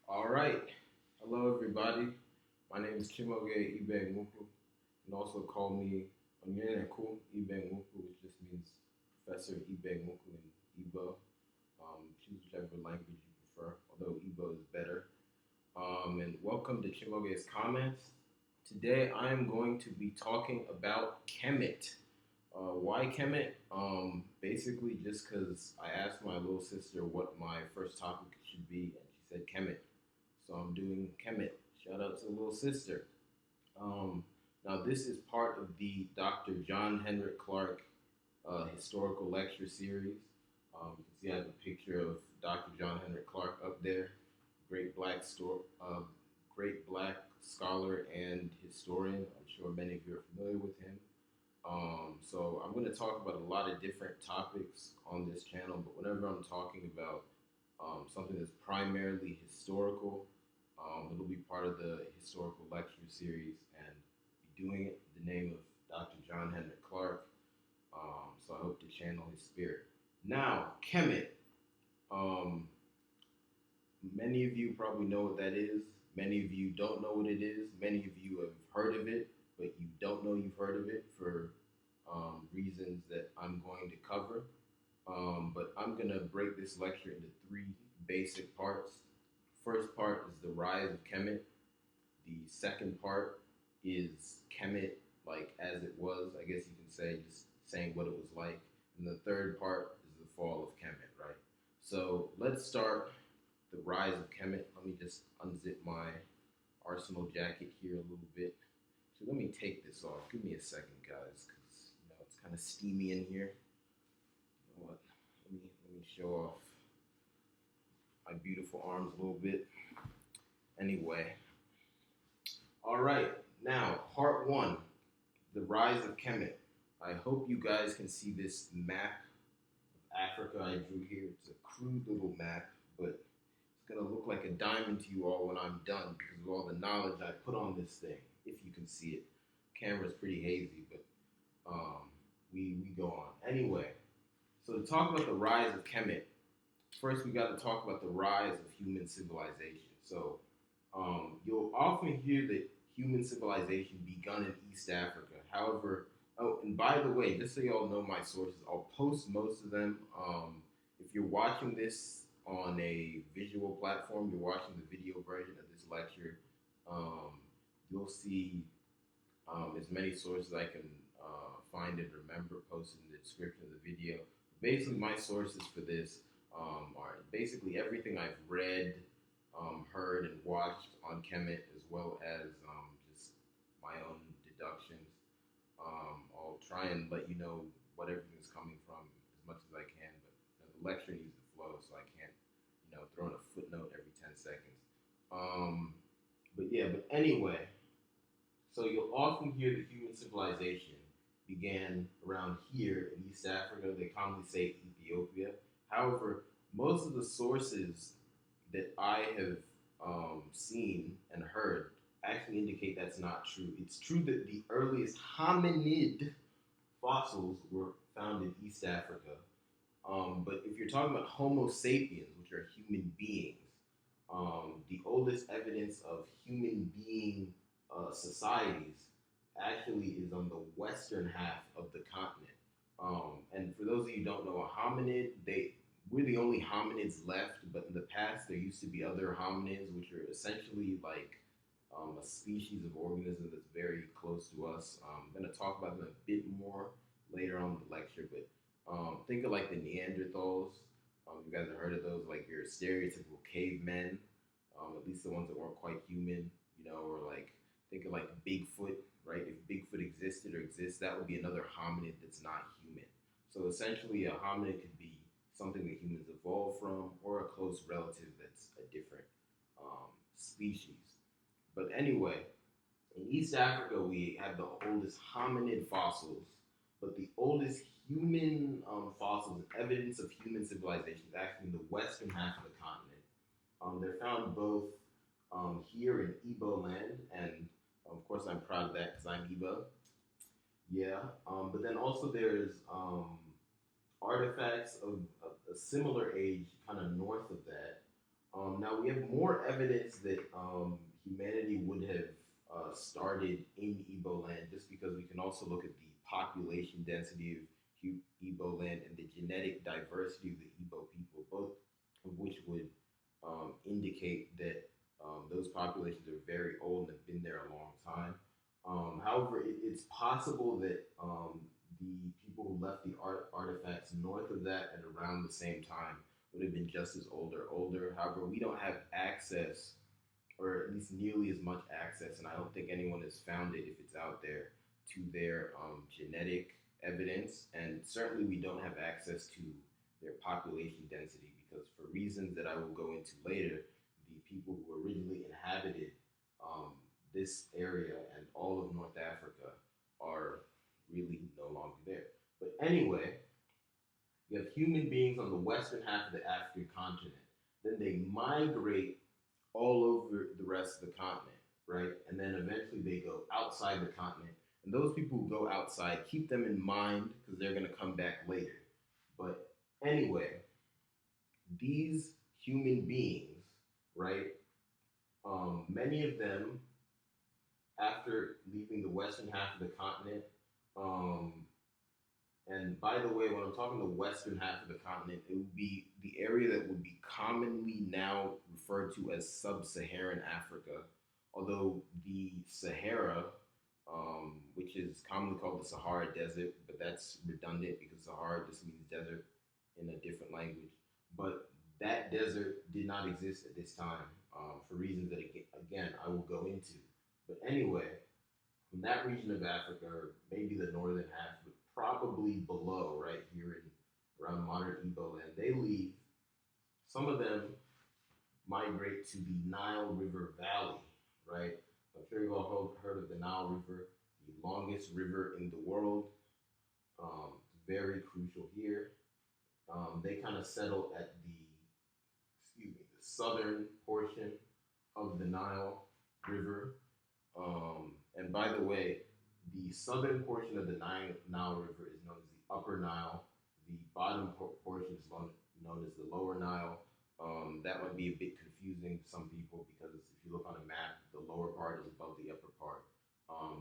All right. Hello, everybody. My name is Chimoge Ibenwuku. You can also call me Onyeneku Ibenwuku, which just means Professor Ibenwuku in Igbo. Choose whichever language you prefer, although Igbo is better. And welcome to Chimoge's Comments. Today, I am going to be talking about Kemet. Why Kemet? Basically, just because I asked my little sister what my first topic should be, and she said Kemet. So I'm doing Kemet. Shout out to the little sister. Um, Now, this is part of the Dr. John Henrik Clarke historical lecture series. You can see I have a picture of Dr. John Henrik Clarke up there, great great black scholar and historian. I'm sure many of you are familiar with him. So I'm going to talk about a lot of different topics on this channel, but whenever I'm talking about something that's primarily historical, it'll be part of the historical lecture series and be doing it in the name of Dr. John Henrik Clarke. So I hope to channel his spirit. Now, Kemet. Um, Many of you probably know what that is. Many of you don't know what it is. Many of you have heard of it, but you don't know you've heard of it for reasons that I'm going to cover. But I'm going to break this lecture into three basic parts. First part is the rise of Kemet. The second part is Kemet like as it was, I guess you can say, just saying what it was like. And the third part is the fall of Kemet, right? So let's start the rise of Kemet. Let me just unzip my arsenal jacket here a little bit. So let me take this off. Give me a second, guys, because it's kind of steamy in here. You know what? Let me show off my beautiful arms a little bit. Anyway, all right. Now, part one, the rise of Kemet. I hope you guys can see this map of Africa I drew here. It's a crude little map, but it's gonna look like a diamond to you all when I'm done because of all the knowledge I put on this thing. If you can see it, camera's pretty hazy, but we go on. Anyway, so to talk about the rise of Kemet, first we got to talk about the rise of human civilization. So you'll often hear that human civilization begun in East Africa. However, oh, and by the way, just so y'all know my sources, I'll post most of them. If you're watching this on a visual platform, you're watching the video version of this lecture, you'll see as many sources I can find and remember posted in the description of the video. Basically, my sources for this are basically everything I've read, heard, and watched on Kemet, as well as just my own deductions. I'll try and let you know what everything's coming from as much as I can, but the lecture needs to flow, so I can't, throw in a footnote every 10 seconds. But anyway, so you'll often hear that human civilization began around here in East Africa. They commonly say Ethiopia. However, most of the sources that I have seen and heard actually indicate that's not true. It's true that the earliest hominid fossils were found in East Africa. But if you're talking about Homo sapiens, which are human beings, the oldest evidence of human being societies actually is on the western half of the continent. And for those of you who don't know, a hominid, we're the only hominids left, but in the past there used to be other hominids, which are essentially like a species of organism that's very close to us. I'm going to talk about them a bit more later on in the lecture, but think of like the Neanderthals. You guys have heard of those, like your stereotypical cavemen, at least the ones that weren't quite human, or like think of like Bigfoot, right? If Bigfoot existed or exists, that would be another hominid that's not human. So essentially, a hominid could be something that humans evolved from, or a close relative that's a different species. But anyway, in East Africa, we have the oldest hominid fossils, but the oldest human fossils, evidence of human civilization, is actually in the western half of the continent. They're found both here in Igbo land, and of course I'm proud of that because I'm Igbo. Yeah, but then also there's artifacts of a similar age kind of north of that. Now we have more evidence that humanity would have started in Igbo land, just because we can also look at the population density of Igbo land and the genetic diversity of the Igbo people, both of which would indicate that those populations are very old and have been there a long time. However, it's possible that the people who left the artifacts north of that at around the same time would have been just as old or older. However, we don't have access, or at least nearly as much access, and I don't think anyone has found it if it's out there, to their genetic evidence. And certainly we don't have access to their population density because, for reasons that I will go into later, the people who originally inhabited um, this area and all of North Africa are really no longer there. But anyway, you have human beings on the western half of the African continent. Then they migrate all over the rest of the continent, right? And then eventually they go outside the continent. And those people who go outside, keep them in mind because they're going to come back later. But anyway, these human beings, right? Many of them, after leaving the western half of the continent, um, and by the way, when I'm talking the western half of the continent, it would be the area that would be commonly now referred to as sub-Saharan Africa, although the Sahara, which is commonly called the Sahara Desert, but that's redundant because Sahara just means desert in a different language. But that desert did not exist at this time for reasons that, again, I will go into. But anyway, from that region of Africa, or maybe the northern half, but probably below, right here in around modern Igbo land, they leave. Some of them migrate to the Nile River Valley, right? I'm sure you've all heard of the Nile River, the longest river in the world. Very crucial here. They kind of settle at the southern portion of the Nile River. And by the way, the southern portion of the Nile River is known as the Upper Nile. The bottom portion is known as the Lower Nile. That might be a bit confusing to some people because if you look on a map, the lower part is above the upper part.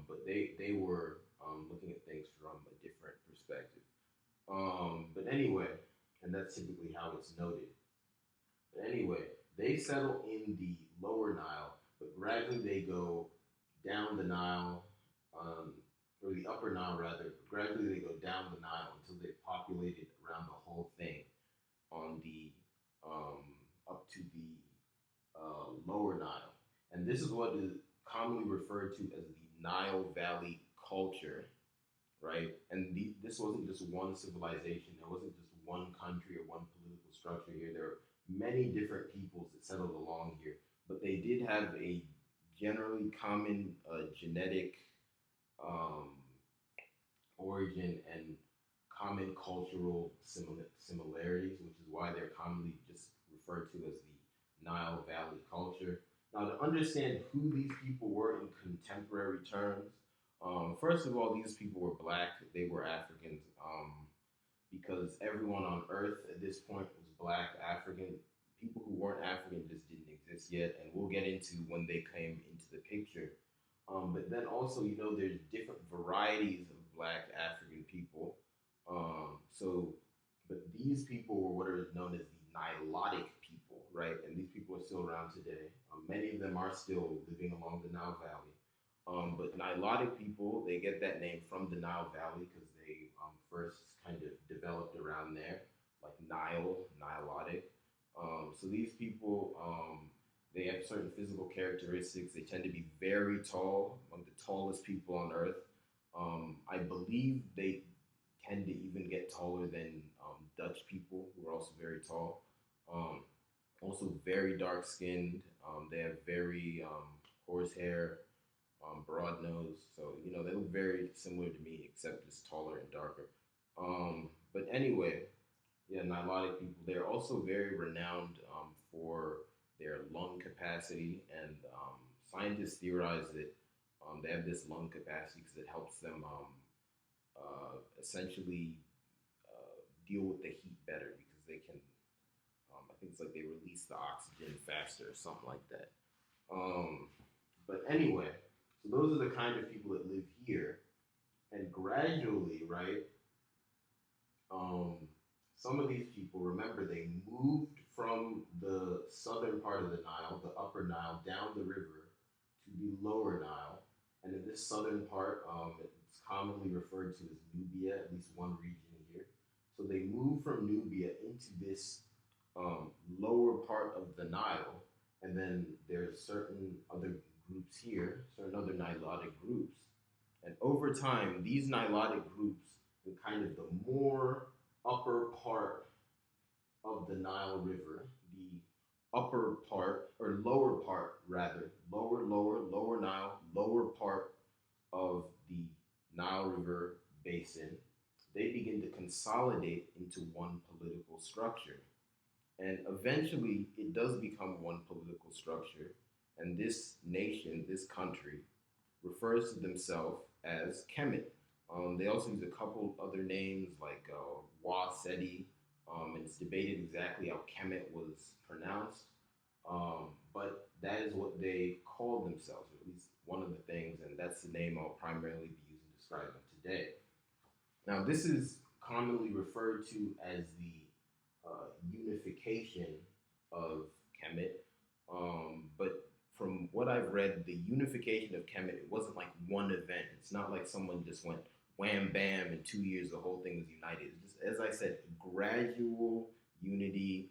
But they were looking at things from a different perspective. But anyway, and that's typically how it's noted. But anyway, they settle in the Lower Nile, but gradually they go down the Nile, or the Upper Nile rather. Gradually they go down the Nile until they've populated around the whole thing on the up to the Lower Nile, and this is what is commonly referred to as the Nile Valley culture, right? And this wasn't just one civilization. There wasn't just one country or one political structure here. There are many different peoples that settled along here, but they did have a generally common genetic um, origin and common cultural similarities, which is why they're commonly just referred to as the Nile Valley culture. Now, to understand who these people were in contemporary terms, first of all, these people were black. They were Africans because everyone on Earth at this point was black, African. People who weren't African just didn't exist yet, and we'll get into when they came into the picture. But then also, there's different varieties of black African people. But these people were what are known as the Nilotic people, right? And these people are still around today. Many of them are still living along the Nile Valley. But Nilotic people, they get that name from the Nile Valley because they first kind of developed around there, like Nilotic. So these people, they have certain physical characteristics. They tend to be very tall, among the tallest people on Earth. I believe they tend to even get taller than Dutch people, who are also very tall. Also very dark skinned. They have very coarse hair, broad nose. So, they look very similar to me, except just taller and darker. But anyway, yeah, Nilotic people, they're also very renowned for their lung capacity. And scientists theorize that they have this lung capacity because it helps them essentially deal with the heat better because they can, I think it's like they release the oxygen faster or something like that. But anyway, so those are the kind of people that live here, and gradually, right? Some of these people, remember, they moved from the southern part of the Nile, the upper Nile, down the river to the lower Nile. And in this southern part, it's commonly referred to as Nubia, at least one region here. So they moved from Nubia into this lower part of the Nile, and then there's certain other groups here, certain other Nilotic groups. And over time, these Nilotic groups, in kind of the more upper part of the Nile River, the upper part, or lower part rather, lower Nile, lower part of the Nile River basin, they begin to consolidate into one political structure. And eventually, it does become one political structure. And this nation, this country, refers to themselves as Kemet. They also use a couple other names like Was and it's debated exactly how Kemet was pronounced. But that is what they call themselves, or at least one of the things, and that's the name I'll primarily be using to describe them today. Now, this is commonly referred to as the unification of Kemet, but from what I've read, the unification of Kemet, it wasn't like one event. It's not like someone just went wham bam in 2 years the whole thing was united. It's just, as I said, gradual unity.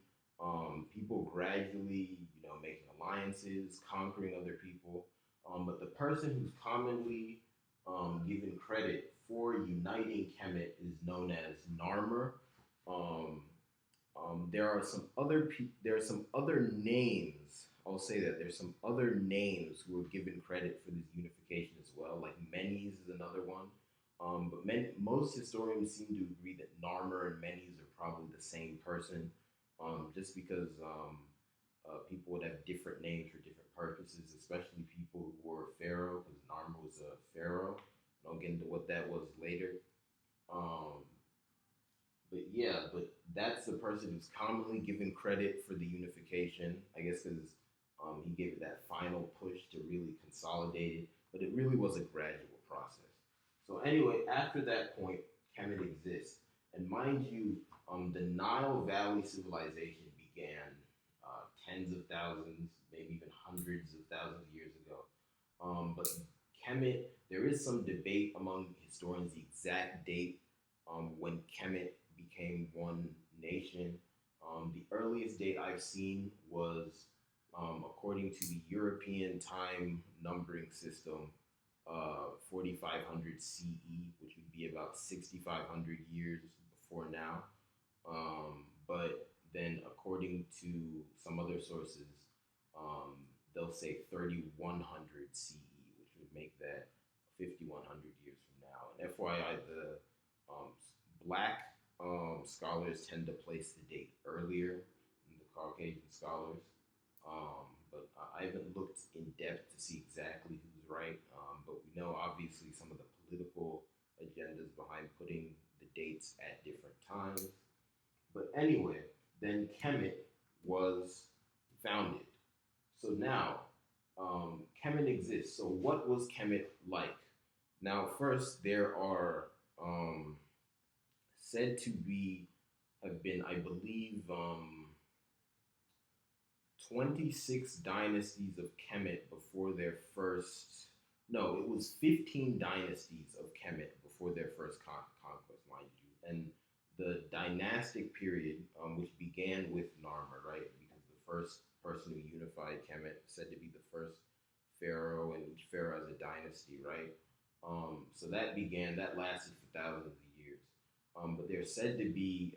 People gradually, making alliances, conquering other people. But the person who's commonly given credit for uniting Kemet is known as Narmer. There are some other names. I'll say that there's some other names who are given credit for this unification as well. Like Menes is another one. But most historians seem to agree that Narmer and Menes are probably the same person, just because people would have different names for different purposes, especially people who were pharaoh, because Narmer was a pharaoh. I'll get into what that was later. But that's the person who's commonly given credit for the unification, I guess, because he gave it that final push to really consolidate it, but it really was a gradual process. So anyway, after that point, Kemet exists. And mind you, the Nile Valley civilization began tens of thousands, maybe even hundreds of thousands of years ago. But Kemet, there is some debate among historians the exact date when Kemet became one nation. The earliest date I've seen was, according to the European time numbering system, 4500 CE, which would be about 6,500 years before now. But then, according to some other sources, they'll say 3100 CE, which would make that 5,100 years from now. And FYI, the black scholars tend to place the date earlier than the Caucasian scholars. But I haven't looked in depth to see exactly who's right. But we know, obviously, some of the political agendas behind putting the dates at different times. But anyway, then Kemet was founded. So now, Kemet exists. So what was Kemet like? Now, first, there are said to have been, I believe, 26 dynasties of Kemet before their first. No, it was 15 dynasties of Kemet before their first conquest, mind you. And the dynastic period, which began with Narmer, right? Because the first person who unified Kemet said to be the first pharaoh, and each pharaoh has a dynasty, right? So that lasted for thousands of years. But they're said to be,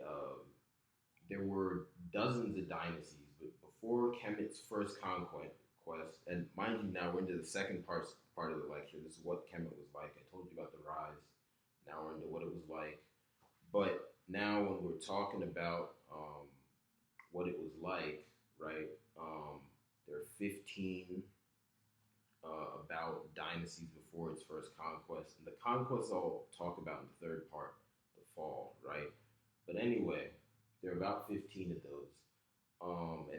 there were dozens of dynasties, but before Kemet's first conquest, and mind you, now we're into the second part of the lecture. This is what Kemet was like. I told you about the rise. Now we're into what it was like. But now when we're talking about what it was like, right, there are 15 about dynasties before its first conquest. And the conquest I'll talk about in the third part, the fall, right? But anyway, there are about 15 of those.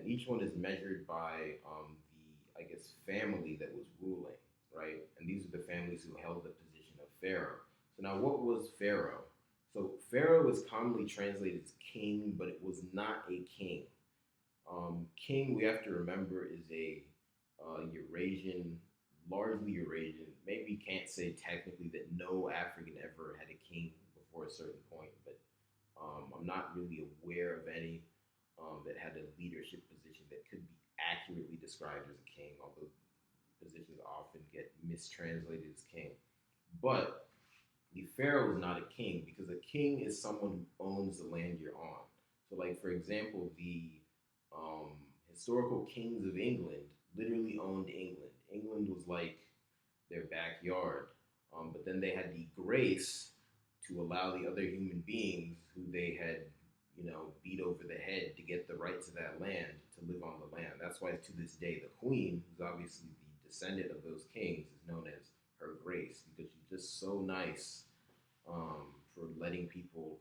each one is measured by the, I guess, family that was ruling, right? And these are the families who held the position of pharaoh. So now, what was pharaoh? So pharaoh is commonly translated as king, but it was not a king. King, we have to remember, is a Eurasian, largely Eurasian. Maybe can't say technically that no African ever had a king before a certain point, but I'm not really aware of any that had a leadership position that could be accurately described as a king, although positions often get mistranslated as king. But the pharaoh is not a king because a king is someone who owns the land you're on. So, like for example, the um, historical kings of England literally owned England. England was like their backyard, but then they had the grace to allow the other human beings who they had, beat over the head to get the right to that land to live on the land. That's why to this day, the queen, who's obviously the descendant of those kings, is known as her grace because she's just so nice for letting people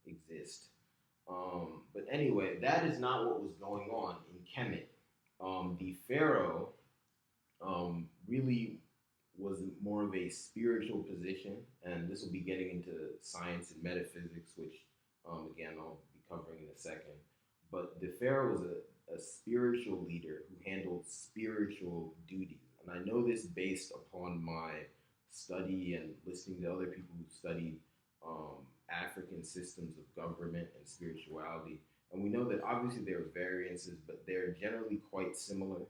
exist. But anyway, that is not what was going on in Kemet. The pharaoh really was more of a spiritual position, and this will be getting into science and metaphysics, which again I'll be covering in a second. But the pharaoh was a spiritual leader who handled spiritual duties, and I know this based upon my study and listening to other people who studied African systems of government and spirituality. And we know that obviously there are variances, but they're generally quite similar.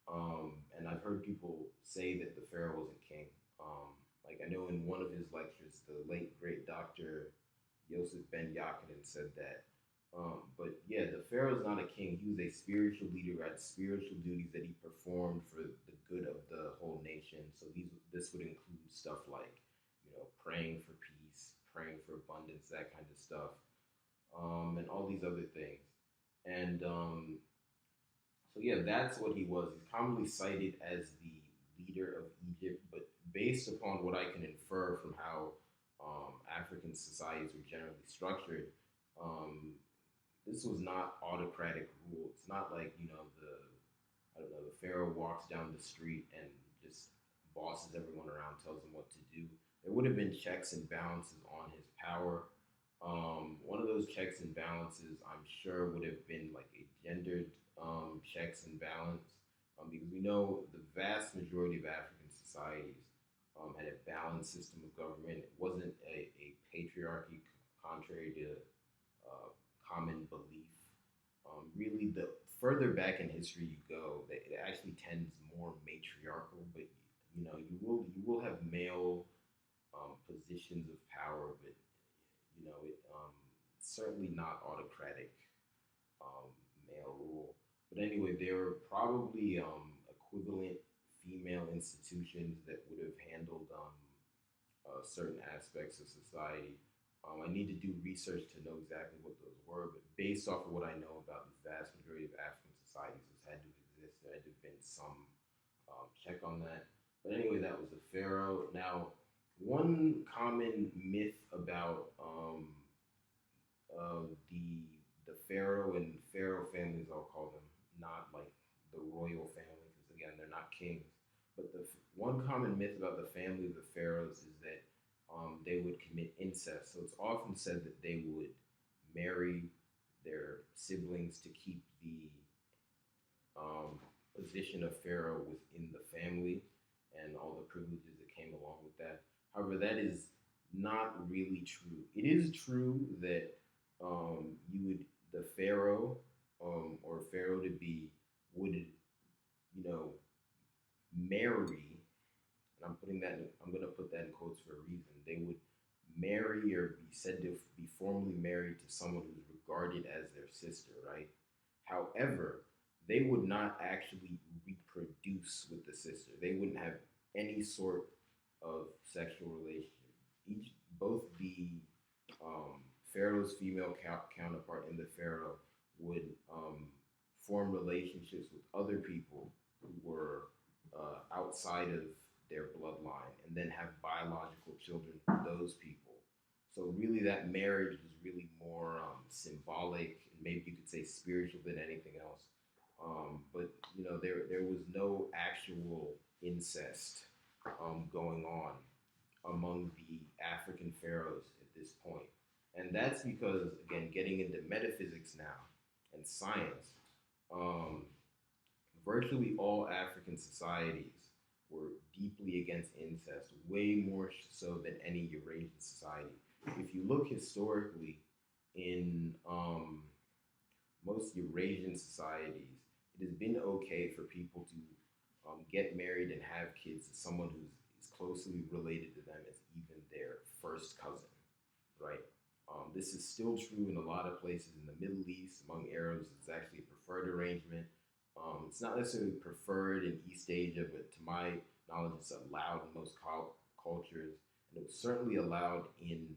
And I've heard people say that the pharaoh wasn't king. Like I know in one of his lectures, the late great Dr. Yosef Ben Yakinen said that. But yeah, the pharaoh is not a king. He was a spiritual leader who had spiritual duties that he performed for the good of the whole nation. So this would include stuff like, praying for peace, praying for abundance, that kind of stuff, and all these other things. And so yeah, that's what he was. He's commonly cited as the leader of Egypt, but based upon what I can infer from how African societies were generally structured, um, this was not autocratic rule. It's not like I don't know, the pharaoh walks down the street and just bosses everyone around, tells them what to do. There would have been checks and balances on his power. One of those checks and balances, I'm sure, would have been like a gendered checks and balance, because we know the vast majority of African societies had a balanced system of government. It wasn't a patriarchy, contrary to common belief. Really, the further back in history you go, it actually tends more matriarchal. But you will have male positions of power, but certainly not autocratic um, male rule. But anyway, there were probably equivalent female institutions that would have handled certain aspects of society. I need to do research to know exactly what those were, but based off of what I know about the vast majority of African societies, this had to exist. There had to have been some check on that. But anyway, that was the pharaoh. Now, one common myth about the pharaoh and pharaoh families, I'll call them, not like the royal family, because again, they're not kings. But the one common myth about the family of the pharaohs is that they would commit incest. So it's often said that they would marry their siblings to keep the position of pharaoh within the family and all the privileges that came along with that. However, that is not really true. It is true that you would the pharaoh or pharaoh to be would marry, and I'm going to put that in quotes for a reason. They would marry or be said to be formally married to someone who's regarded as their sister, right? However, they would not actually reproduce with the sister. They wouldn't have any sort of sexual relationship. Both the pharaoh's female counterpart and the pharaoh would form relationships with other people who were outside of their bloodline, and then have biological children with those people. So really, that marriage was really more symbolic, and maybe you could say spiritual than anything else. there was no actual incest going on among the African pharaohs at this point. And that's because, again, getting into metaphysics now and science, um, virtually all African societies were deeply against incest, way more so than any Eurasian society. If you look historically in most Eurasian societies, it has been okay for people to get married and have kids to someone who's is closely related to them as even their first cousin, right? This is still true in a lot of places in the Middle East. Among Arabs, it's actually a preferred arrangement. It's not necessarily preferred in East Asia, but to my knowledge, it's allowed in most cultures. And it was certainly allowed in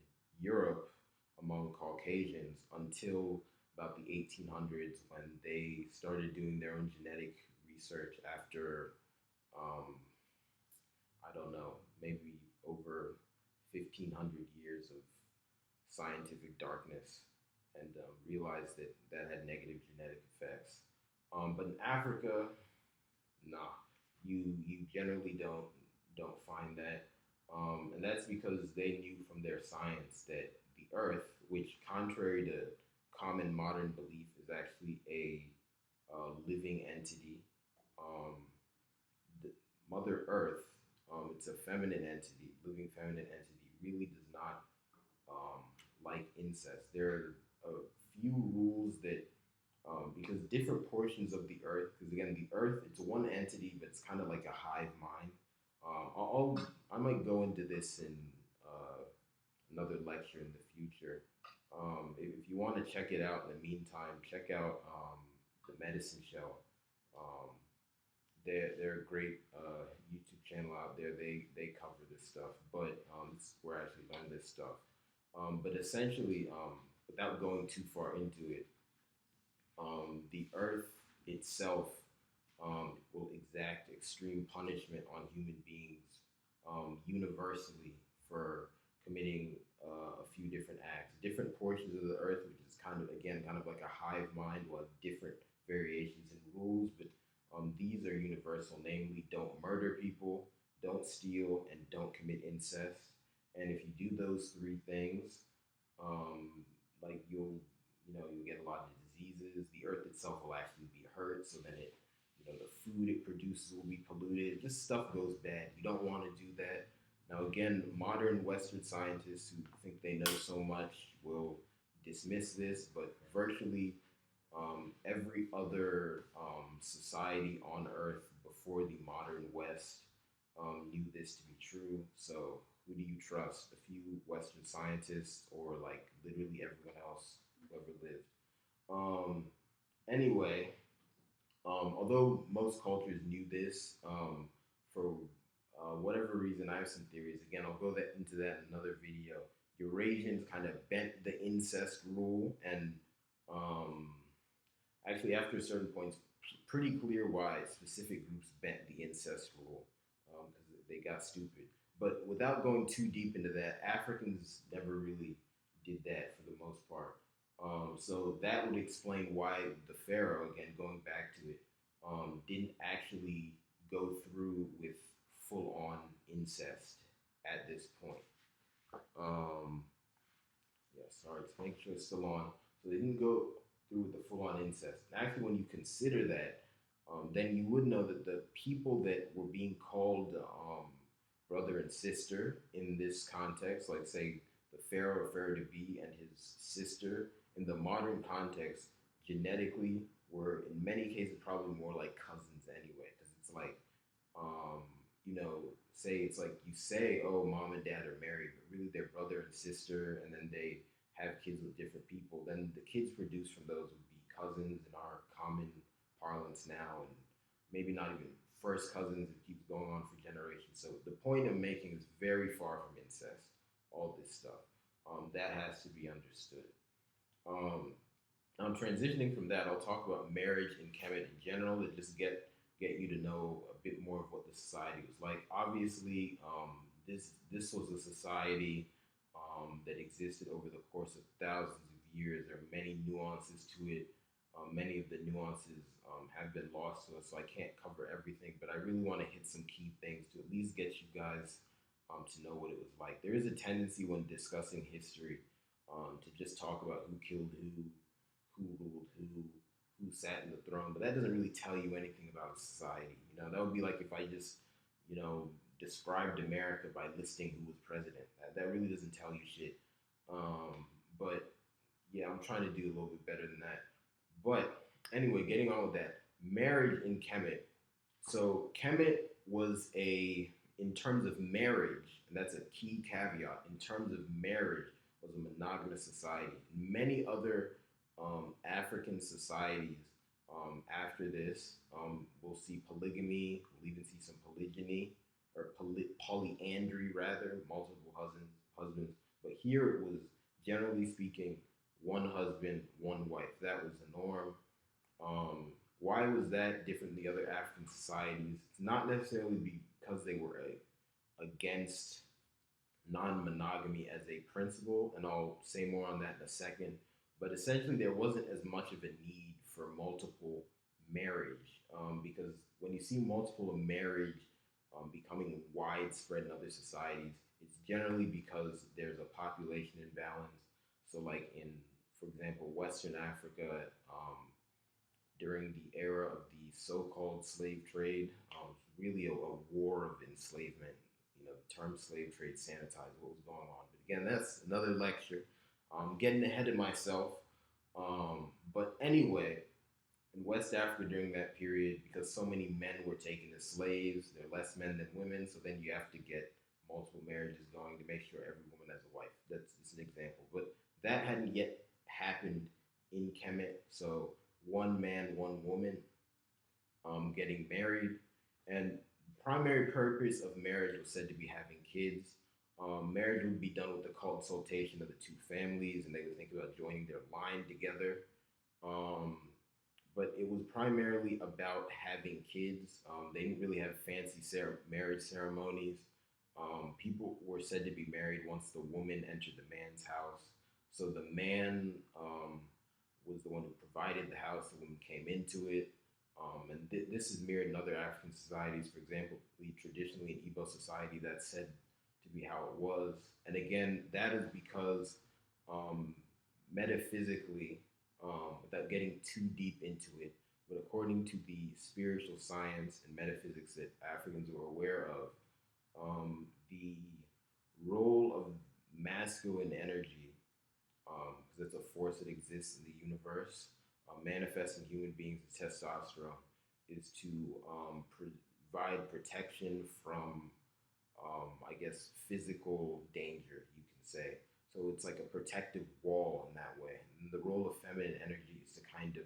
Europe among Caucasians until about the 1800s when they started doing their own genetic research after, um, I don't know, maybe over 1,500 years of scientific darkness and realized that that had negative genetic effects. But in Africa, nah, you generally don't find that, and that's because they knew from their science that the Earth, which contrary to common modern belief, is actually a living entity. Um, the Mother Earth, it's a feminine entity, living feminine entity, really does not um, like incest. There are a few rules that because different portions of the earth, because again, the earth, it's one entity, but it's kind of like a hive mind. I might go into this in another lecture in the future. If you want to check it out in the meantime, check out the Medicine Show. Um, they're a great YouTube channel out there. They cover this stuff, but this is where I actually learned this stuff. But essentially, without going too far into it, the earth itself will exact extreme punishment on human beings universally for committing a few different acts. Different portions of the earth, which is kind of, again, kind of like a hive mind, will have different variations in rules, but these are universal, namely, don't murder people, don't steal, and don't commit incest. And if you do those three things, like you'll get a lot of diseases. The earth itself will actually be hurt, so then the food it produces will be polluted. Just stuff goes bad. You don't want to do that. Now, again, modern Western scientists who think they know so much will dismiss this, but virtually every other society on Earth before the modern West knew this to be true. So, who do you trust? A few Western scientists, or like literally everyone else who ever lived? Um, anyway, although most cultures knew this, for whatever reason, I have some theories. Again, I'll go into that in another video. Eurasians kind of bent the incest rule, and um, actually, after a certain point, it's pretty clear why specific groups bent the incest rule because they got stupid. But without going too deep into that, Africans never really did that for the most part. So that would explain why the pharaoh, again going back to it, didn't actually go through with full on incest at this point. Um, yeah, sorry, to make sure it's still on. So they didn't go through with the full on incest. And actually, when you consider that, then you would know that the people that were being called brother and sister in this context, like say the pharaoh or pharaoh to be and his sister, in the modern context, genetically were in many cases probably more like cousins anyway, because it's like, um, say it's like you say, oh, mom and dad are married, but really they're brother and sister, and then they have kids with different people. Then the kids produced from those would be cousins in our common parlance now, and maybe not even first cousins. It keeps going on for generations. So the point I'm making is very far from incest. All this stuff that has to be understood. Um, Now, transitioning from that, I'll talk about marriage in Kemet in general to just get you to know a bit more of what the society was like. Obviously, this was a society that existed over the course of thousands of years. There are many nuances to it. Many of the nuances have been lost to us, so I can't cover everything. But I really want to hit some key things to at least get you guys to know what it was like. There is a tendency when discussing history to just talk about who killed who ruled who sat in the throne, but that doesn't really tell you anything about society. You know, that would be like if I just, you know, described America by listing who was president. That really doesn't tell you shit. But yeah, I'm trying to do a little bit better than that. But anyway, getting on with that, marriage in Kemet. So Kemet was in terms of marriage, and that's a key caveat. In terms of marriage, was a monogamous society. Many other African societies after this, we'll see polygamy. We'll even see some polygyny or polyandry, rather, multiple husbands. But here it was, generally speaking, one husband, one wife. That was the norm. Why was that different than the other African societies? It's not necessarily because they were against non-monogamy as a principle, and I'll say more on that in a second. But essentially, there wasn't as much of a need for multiple marriage because when you see multiple marriage becoming widespread in other societies, it's generally because there's a population imbalance. So, like in, for example, Western Africa, during the era of the so-called slave trade, really a war of enslavement. You know, the term slave trade sanitized what was going on. But again, that's another lecture. I'm getting ahead of myself. But anyway, in West Africa during that period, because so many men were taken as slaves, there are less men than women, so then you have to get multiple marriages going to make sure every woman has a wife. That's just an example. But that hadn't yet happened in Kemet. So one man, one woman getting married. And the primary purpose of marriage was said to be having kids. Marriage would be done with the consultation of the two families, and they would think about joining their line together. Um, but it was primarily about having kids. They didn't really have fancy marriage ceremonies. People were said to be married once the woman entered the man's house. So the man was the one who provided the house, the woman came into it. This is mirrored in other African societies. For example, traditionally in Igbo society, that's said to be how it was. And again, that is because metaphysically, without getting too deep into it, but according to the spiritual science and metaphysics that Africans were aware of, the role of masculine energy, because it's a force that exists in the universe, manifests in human beings as testosterone, is to provide protection from, I guess, physical danger, you can say. So it's like a protective wall in that way. And the role of feminine energy is to kind of,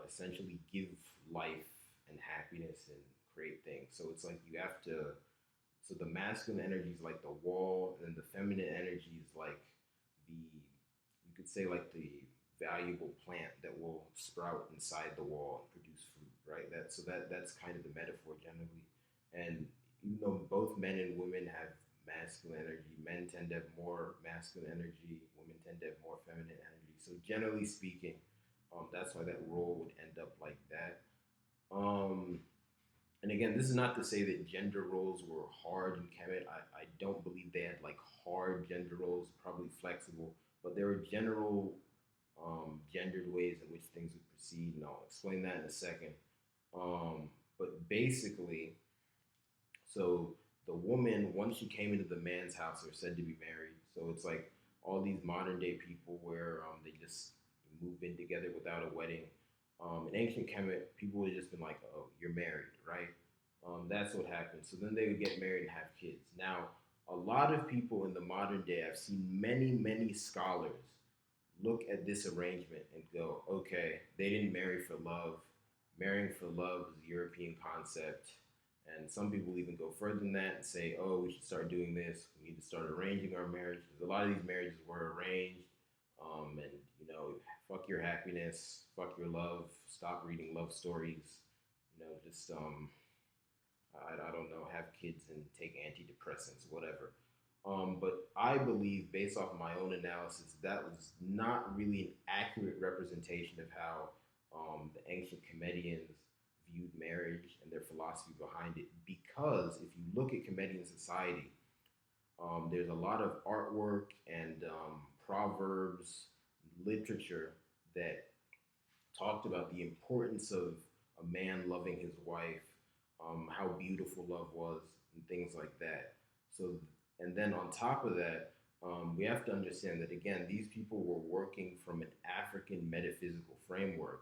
essentially give life and happiness and create things. So it's like you have to. So the masculine energy is like the wall, and the feminine energy is like you could say like the valuable plant that will sprout inside the wall and produce fruit, right? That's kind of the metaphor generally. And even though both men and women have masculine energy, men tend to have more masculine energy, women tend to have more feminine energy. So generally speaking, that's why that role would end up like that. Um, and again, this is not to say that gender roles were hard in Kemet. I don't believe they had like hard gender roles, probably flexible, but there were general gendered ways in which things would proceed, and I'll explain that in a second. But basically, so the woman, once she came into the man's house, they're said to be married. So it's like all these modern day people where they just move in together without a wedding. In ancient Kemet, people would have just been like, "Oh, you're married, right?" That's what happened. So then they would get married and have kids. Now, a lot of people in the modern day, I've seen many scholars look at this arrangement and go, "Okay, they didn't marry for love. Marrying for love is a European concept." And some people even go further than that and say, "Oh, we should start doing this. We need to start arranging our marriage," because a lot of these marriages were arranged. And fuck your happiness, fuck your love, stop reading love stories. Just I don't know, have kids and take antidepressants, whatever. But I believe, based off my own analysis, that was not really an accurate representation of how the ancient Kemetians viewed marriage and their philosophy behind it. Because if you look at Kemetian society, there's a lot of artwork and proverbs, literature that talked about the importance of a man loving his wife, how beautiful love was, and things like that. So, and then on top of that, we have to understand that again, these people were working from an African metaphysical framework.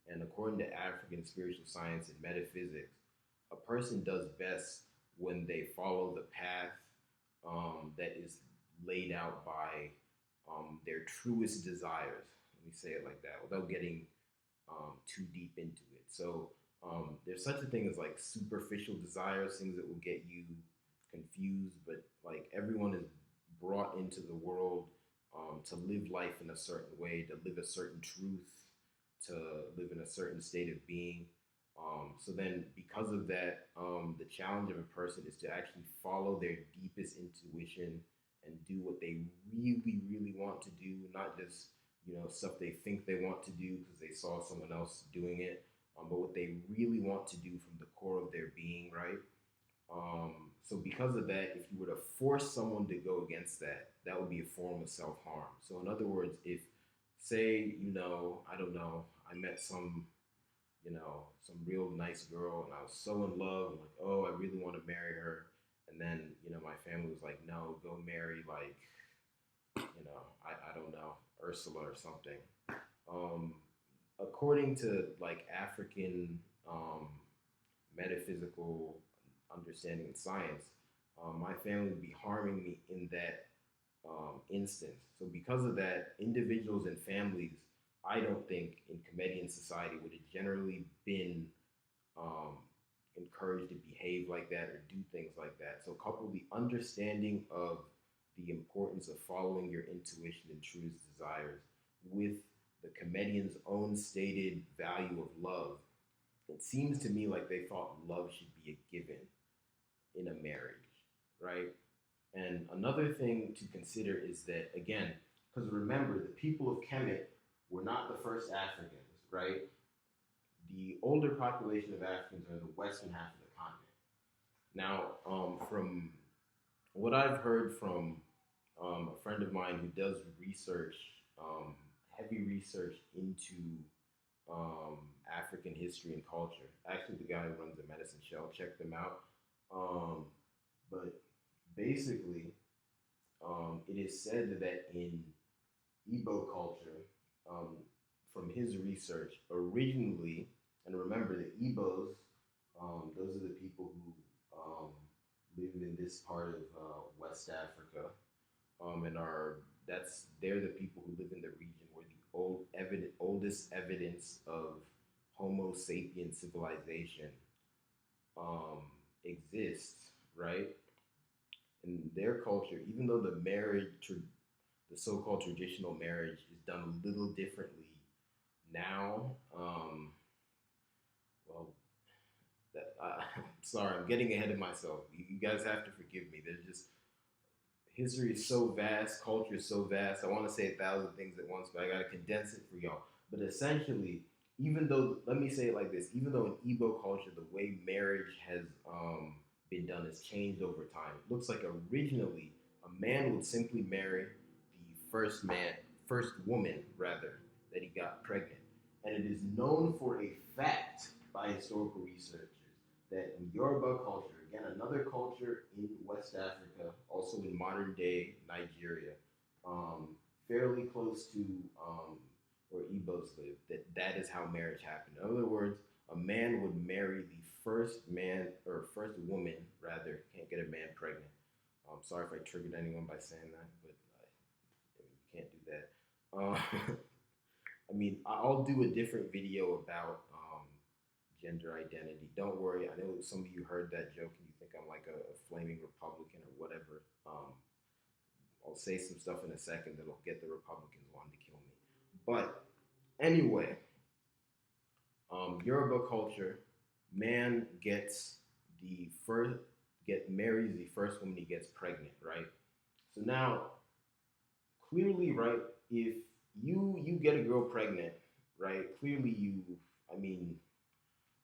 And according to African spiritual science and metaphysics, a person does best when they follow the path that is laid out by their truest desires. Let me say it like that without getting too deep into it. So there's such a thing as like superficial desires, things that will get you confused, but like everyone is brought into the world to live life in a certain way, to live a certain truth, to live in a certain state of being. So then, because of that, the challenge of a person is to actually follow their deepest intuition and do what they really, really want to do, not just stuff they think they want to do because they saw someone else doing it, but what they really want to do from the core of their being, right? So because of that, if you were to force someone to go against that, that would be a form of self harm. So in other words, if say I don't know, I met some real nice girl and I was so in love and like, oh, I really want to marry her, and then my family was like, no, go marry like I don't know, Ursula or something. Um, According to like African metaphysical understanding and science, my family would be harming me in that instance. So because of that, individuals and families, I don't think in Comedian society would have generally been um, encouraged to behave like that or do things like that. So couple the understanding of the importance of following your intuition and truest desires with the comedian's own stated value of love, it seems to me like they thought love should be a given in a marriage, right? And another thing to consider is that, again, because remember, the people of Kemet were not the first Africans, right? The older population of Africans are in the western half of the continent. Now, from what I've heard from a friend of mine who does research, heavy research into African history and culture. Actually, the guy who runs the Medicine Shell, check them out. Um, but basically, it is said that in Igbo culture, um, from his research, originally, and remember the Igbos, those are the people who live in this part of West Africa, and are they're the people who live in the region where the oldest evidence of Homo sapien civilization um, exists, right? In their culture, even though the so-called traditional marriage is done a little differently now. Well, sorry, I'm getting ahead of myself. You guys have to forgive me. There's just history is so vast, culture is so vast. I want to say 1,000 things at once, but I gotta condense it for y'all. But essentially, even though, let me say it like this: even though in Igbo culture the way marriage has been done has changed over time, it looks like originally a man would simply marry the first woman rather, that he got pregnant, and it is known for a fact by historical researchers that in Yoruba culture, again, another culture in West Africa, also in modern day Nigeria, fairly close to where Igbos live, that is how marriage happened. In other words, a man would marry the first man, or first woman, rather, can't get a man pregnant. I'm sorry if I triggered anyone by saying that, but I mean, you can't do that. I mean, I'll do a different video about gender identity. Don't worry. I know some of you heard that joke and you think I'm like a flaming Republican or whatever. I'll say some stuff in a second that'll get the Republicans wanting to kill me. But anyway, Yoruba culture, man marries the first woman he gets pregnant, right? So now, clearly, right, if you get a girl pregnant, right, clearly I mean,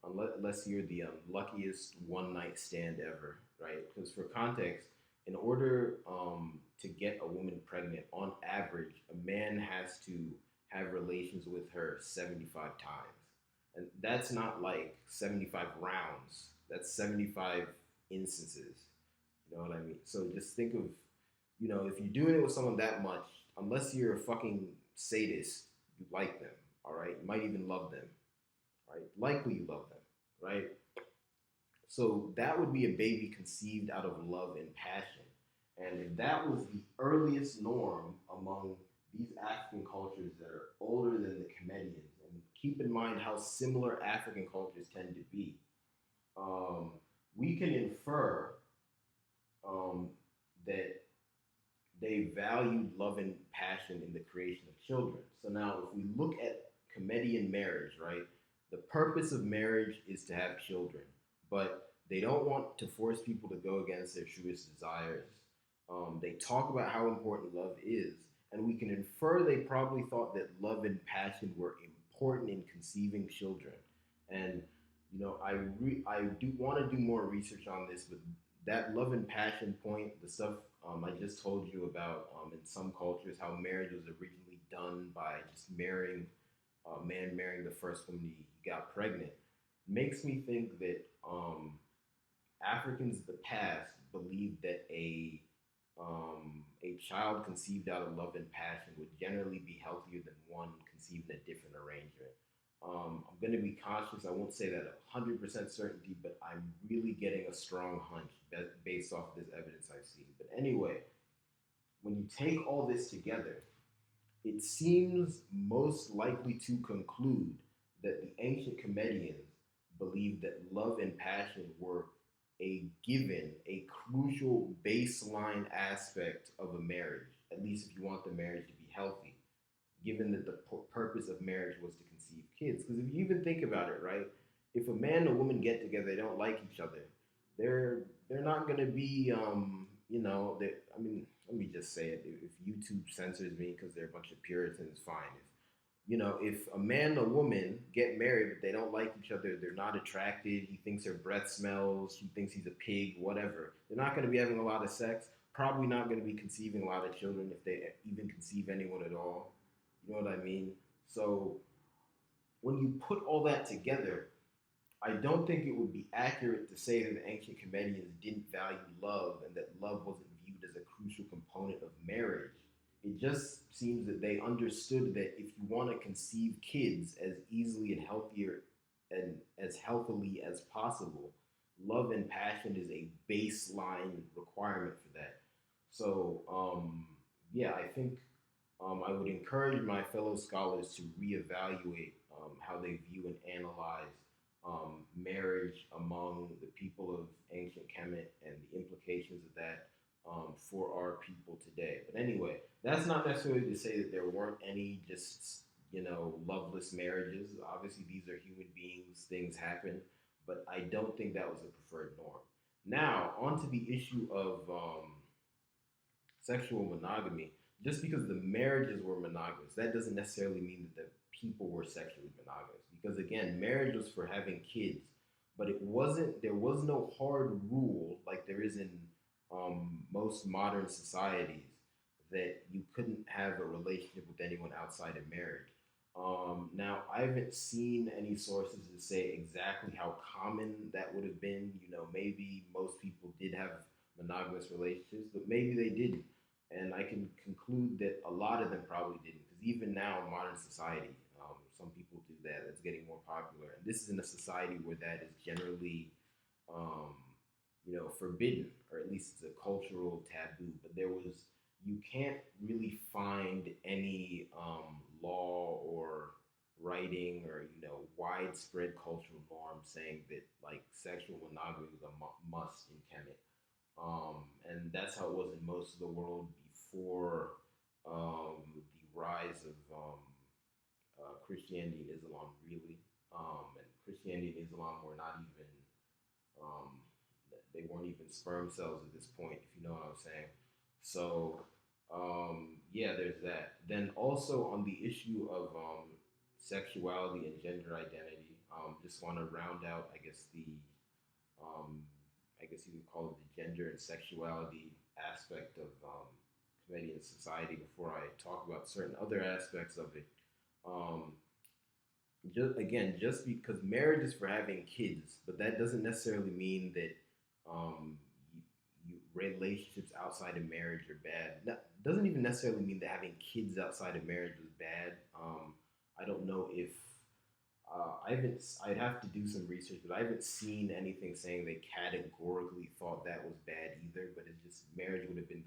unless you're the luckiest one night stand ever, right? Because for context, in order to get a woman pregnant, on average, a man has to have relations with her 75 times. And that's not like 75 rounds, that's 75 instances. You know what I mean? So just think of, if you're doing it with someone that much, unless you're a fucking sadist, you like them, all right? You might even love them, right? Likely you love them, right? So that would be a baby conceived out of love and passion. And if that was the earliest norm among these African cultures that are older than the Kemetians, and keep in mind how similar African cultures tend to be, um, we can infer um, that they valued love and passion in the creation of children. So now, if we look at Comedian marriage, right, the purpose of marriage is to have children, but they don't want to force people to go against their truest desires. They talk about how important love is, and we can infer they probably thought that love and passion were important in conceiving children. And I do want to do more research on this, but that love and passion point, the stuff I just told you about in some cultures, how marriage was originally done by just marrying a man marrying the first woman he got pregnant, makes me think that Africans of the past believed that a child conceived out of love and passion would generally be healthier than one conceived in a different arrangement. I'm going to be conscious. I won't say that 100% certainty, but I'm really getting a strong hunch based off this evidence I've seen. But anyway, when you take all this together, it seems most likely to conclude that the ancient Comedians believed that love and passion were a given, a crucial baseline aspect of a marriage, at least if you want the marriage to be healthy, given that the purpose of marriage was to conceive kids. Because if you even think about it, right, if a man and a woman get together, they don't like each other, they're they're not gonna be I mean, let me just say it. If YouTube censors me because they're a bunch of Puritans, fine. If a man and a woman get married but they don't like each other, they're not attracted, he thinks her breath smells, he thinks he's a pig, whatever, they're not going to be having a lot of sex, probably not going to be conceiving a lot of children if they even conceive anyone at all. You know what I mean? So when you put all that together, I don't think it would be accurate to say that the ancient Comedians didn't value love and that love wasn't viewed as a crucial component of marriage. It just seems that they understood that if you want to conceive kids as easily and healthier and as healthily as possible, love and passion is a baseline requirement for that. So, yeah, I think I would encourage my fellow scholars to reevaluate how they view and analyze marriage among the people of ancient Kemet and the implications of that for our people today. But anyway, that's not necessarily to say that there weren't any just loveless marriages. Obviously, these are human beings; things happen, but I don't think that was a preferred norm. Now, on to the issue of sexual monogamy. Just because the marriages were monogamous, that doesn't necessarily mean that the people were sexually monogamous. Because again, marriage was for having kids, but it wasn't. There was no hard rule like there is in most modern societies that you couldn't have a relationship with anyone outside of marriage. Now, I haven't seen any sources that say exactly how common that would have been. Maybe most people did have monogamous relationships, but maybe they didn't. And I can conclude that a lot of them probably didn't, because even now in modern society, some people do that. That's getting more popular, and this is in a society where that is generally, um, forbidden, or at least it's a cultural taboo. But you can't really find any law or writing or widespread cultural norm saying that like sexual monogamy was a must in Kemet. And that's how it was in most of the world before the rise of Christianity and Islam, really. And Christianity and Islam were not even, um, they weren't even sperm cells at this point, if you know what I'm saying. So yeah, there's that. Then also on the issue of sexuality and gender identity, just want to round out, I guess um, I guess you would call it the gender and sexuality aspect of Canadian society before I talk about certain other aspects of it. Um, just because marriage is for having kids, but that doesn't necessarily mean that um, relationships outside of marriage are bad. Doesn't even necessarily mean that having kids outside of marriage was bad. I don't know if I haven't. I'd have to do some research, but I haven't seen anything saying they categorically thought that was bad either. But it's just marriage would have been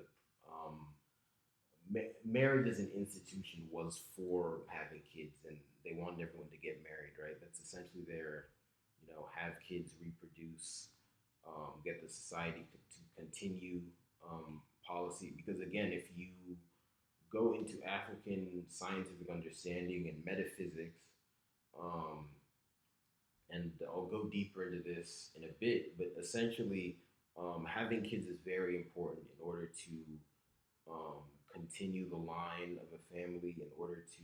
the marriage as an institution was for having kids, and they wanted everyone to get married, right? That's essentially their, have kids, reproduce, get the society to continue policy. Because again, if you go into African scientific understanding and metaphysics, um, and I'll go deeper into this in a bit, but essentially, having kids is very important in order to continue the line of a family, in order to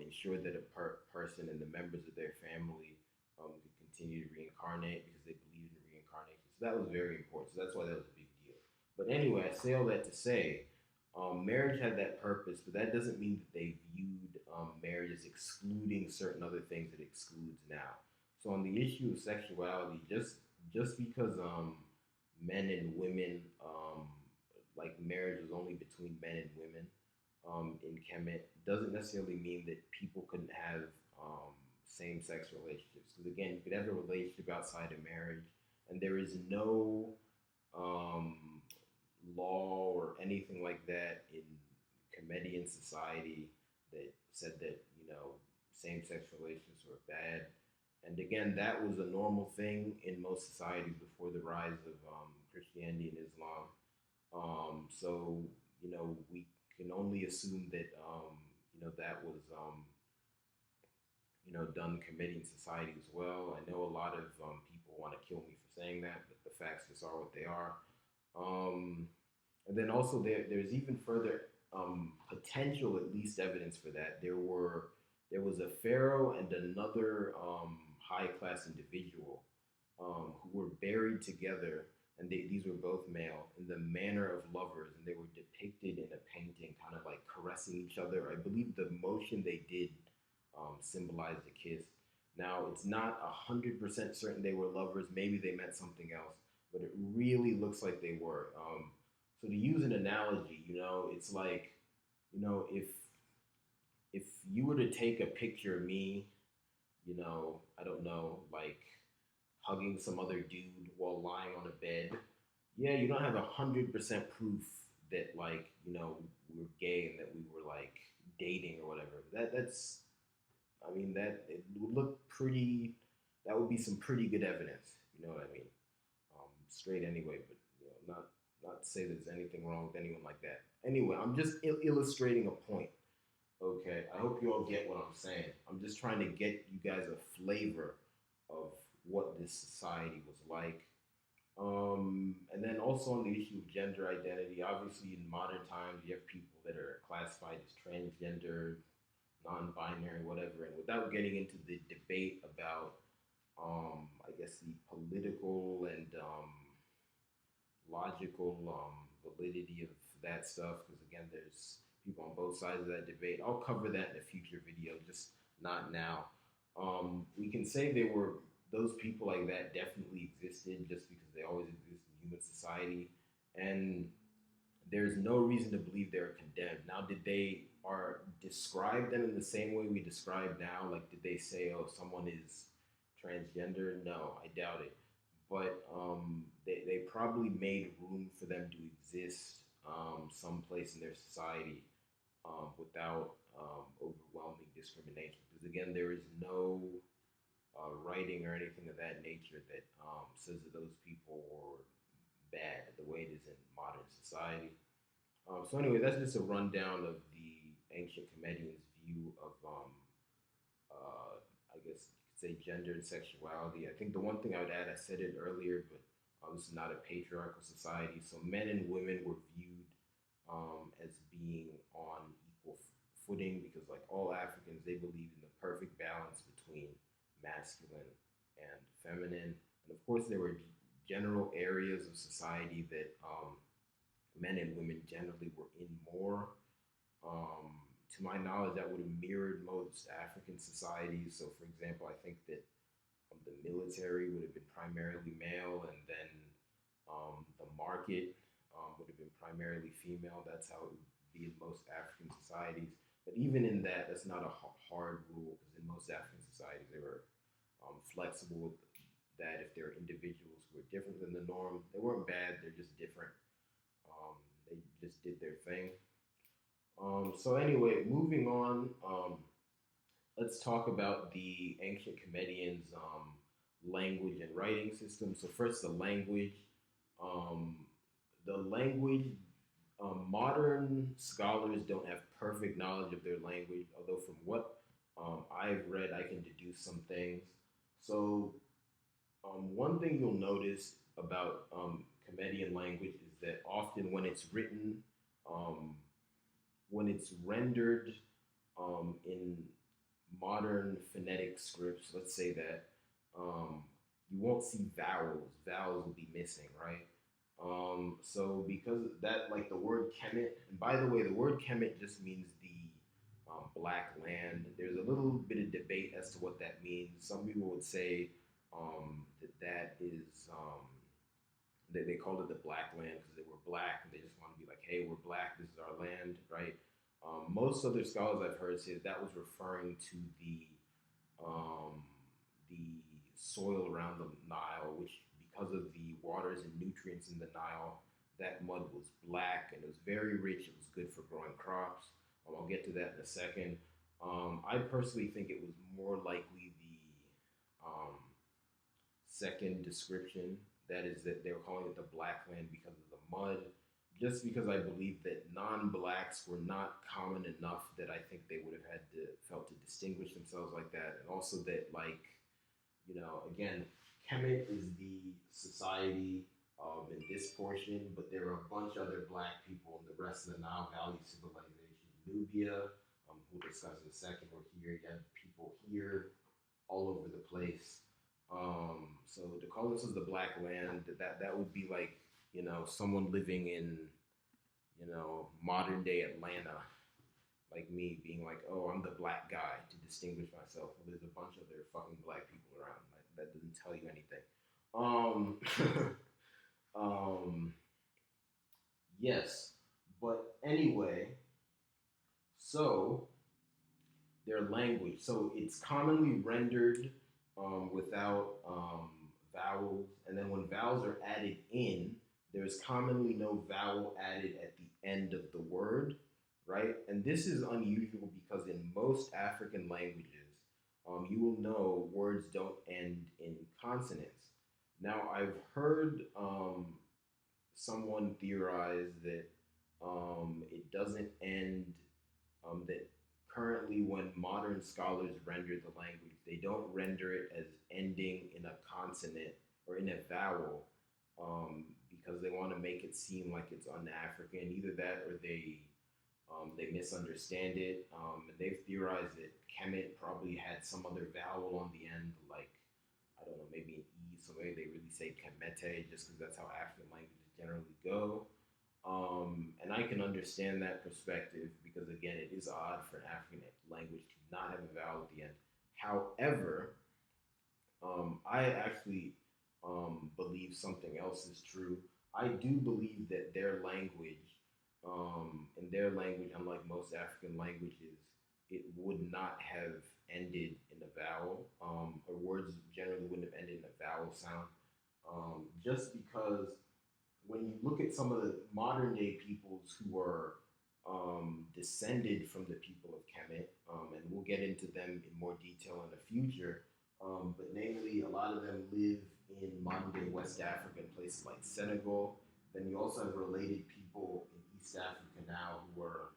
ensure that a person and the members of their family could continue to reincarnate because they believed in reincarnation. So that was very important. So that's why that was a big deal. But anyway, I say all that to say, marriage had that purpose, but that doesn't mean that they viewed marriage as excluding certain other things that it excludes now. So on the issue of sexuality, just because men and women like marriage was only between men and women in Kemet doesn't necessarily mean that people couldn't have same sex relationships. Because again, you could have a relationship outside of marriage, and there is no um, law or anything like that in Kemetian society that said that same sex relations were bad. And again, that was a normal thing in most societies before the rise of Christianity and Islam. So we can only assume that that was done committing society as well. I know a lot of people want to kill me for saying that, but the facts just are what they are. Um, and then also there's even further potential, at least evidence for that. There was a pharaoh and another high class individual who were buried together, and these were both male, in the manner of lovers, and they were depicted in a painting, kind of like caressing each other. I believe the motion they did symbolized a kiss. Now, it's not 100% certain they were lovers. Maybe they meant something else, but it really looks like they were. So to use an analogy, it's like, if you were to take a picture of me, I don't know, like hugging some other dude while lying on a bed, yeah, you don't have 100% proof that like we were gay and that we were like dating or whatever. That's I mean that it would look pretty. That would be some pretty good evidence. You know what I mean? Straight anyway, but not to say there's anything wrong with anyone like that. Anyway, I'm just illustrating a point. Okay, I hope you all get what I'm saying. I'm just trying to get you guys a flavor of what this society was like. And then also on the issue of gender identity, obviously in modern times you have people that are classified as transgender, non-binary, whatever. And without getting into the debate about, I guess the political and logical validity of that stuff, because again, there's people on both sides of that debate. I'll cover that in a future video, just not now. We can say there were those people like that definitely existed just because they always exist in human society, and there's no reason to believe they're condemned. Now, did they are describe them in the same way we describe now? Like, did they say, "Oh, someone is transgender"? No, I doubt it. But they probably made room for them to exist someplace in their society without overwhelming discrimination. Because again, there is no writing or anything of that nature that says that those people were bad the way it is in modern society. So anyway, that's just a rundown of the ancient Comedians' view of, I guess you could say, gender and sexuality. I think the one thing I would add, I said it earlier, but This is not a patriarchal society, so men and women were viewed as being on equal footing because, like all Africans, they believed in the perfect balance between masculine and feminine. And of course, there were general areas of society that men and women generally were in more. To my knowledge, that would have mirrored most African societies. So, for example, I think that the military would have been primarily male, and then the market would have been primarily female. That's how it would be in most African societies. But even in that, that's not a hard rule because in most African societies, they were flexible with that. If there are individuals who are different than the norm, they weren't bad, they're just different. They just did their thing. So, anyway, moving on, let's talk about the ancient Kemetians' language and writing system. So first, the language. Um, the language. Modern scholars don't have perfect knowledge of their language, although from what I've read, I can deduce some things. So one thing you'll notice about Kemetian language is that often um, when it's rendered in modern phonetic scripts, let's say that, um, you won't see vowels. Vowels will be missing, right? So because of that, like the word Kemet, and by the way, the word Kemet just means the black land. There's a little bit of debate as to what that means. Some people would say that that is they called it the black land because they were black and they just want to be like, hey, we're black, this is our land, right? Most other scholars I've heard say that was referring to um, the soil around the Nile, which because of the waters and nutrients in the Nile, that mud was black and it was very rich. It was good for growing crops. I'll get to that in a second. I personally think it was more likely the second description. That is that they were calling it the black land because of the mud. Just because I believe that non-blacks were not common enough that I think they would have had to felt to distinguish themselves like that, and also that again, Kemet is the society in this portion, but there are a bunch of other black people in the rest of the Nile Valley civilization. Nubia, we'll discuss in a second, or here you have people here all over the place. So to call this as the Black Land, that would be like someone living in modern day Atlanta, like me being like, oh, I'm the black guy to distinguish myself. Well, there's a bunch of other fucking black people around. Like, that doesn't tell you anything. Um, yes, but anyway, so their language. So it's commonly rendered without vowels, and then when vowels are added in, there's commonly no vowel added at the end of the word, right? And this is unusual because in most African languages, you will know words don't end in consonants. Now, I've heard someone theorize that it doesn't end, that currently, when modern scholars render the language, they don't render it as ending in a consonant or in a vowel because they want to make it seem like it's un-African. Either that or they misunderstand it. And they've theorized that Kemet probably had some other vowel on the end, like, I don't know, maybe an E, so maybe they really say Kemete just because that's how African languages generally go. And I can understand that perspective because, again, it is odd for an African language to not have a vowel at the end. However, I actually believe something else is true. I do believe that in their language, unlike most African languages, it would not have ended in a vowel, or words generally wouldn't have ended in a vowel sound, just because when you look at some of the modern day peoples who are descended from the people of Kemet, and we'll get into them in more detail in the future, but namely, a lot of them live in modern day West Africa, in places like Senegal. Then you also have related people in East Africa now who are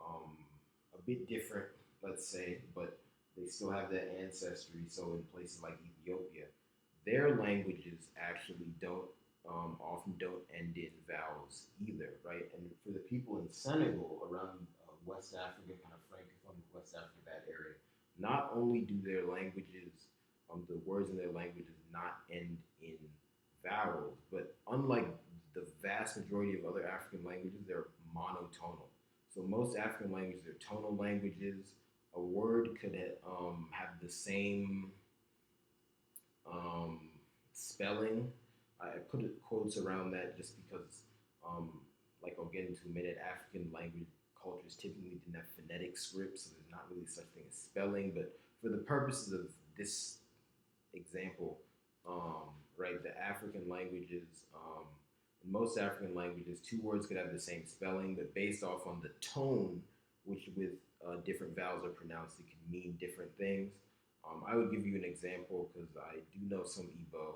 a bit different, let's say, but they still have that ancestry. So in places like Ethiopia, their languages actually don't often don't end in vowels either, right? And for the people in Senegal, around West Africa, kind of Francophone West Africa, that area, not only do their languages, the words in their languages not end in vowels, but unlike the vast majority of other African languages, they're monotonal. So most African languages are tonal languages. A word could have the same um, spelling. I put quotes around that just because, um, like I'll get into a minute, African language cultures typically didn't have phonetic scripts, so there's not really such thing as spelling. But for the purposes of this example, right, the African languages, in most African languages, two words could have the same spelling, but based off on the tone, which with different vowels are pronounced, it can mean different things. I would give you an example because I do know some Igbo,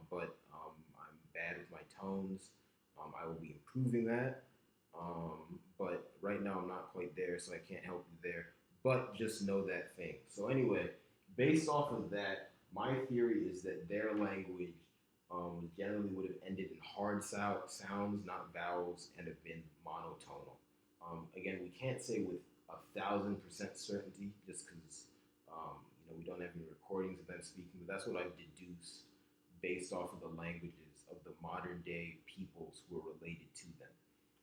but I'm bad with my tones. I will be improving that. But right now I'm not quite there, so I can't help you there. But just know that thing. So anyway, based off of that, my theory is that their language generally would have ended in hard sounds, not vowels, and have been monotonal. Again, we can't say with 1,000% certainty just because we don't have any recordings of them speaking, but that's what I've deduced based off of the languages of the modern day peoples who are related to them.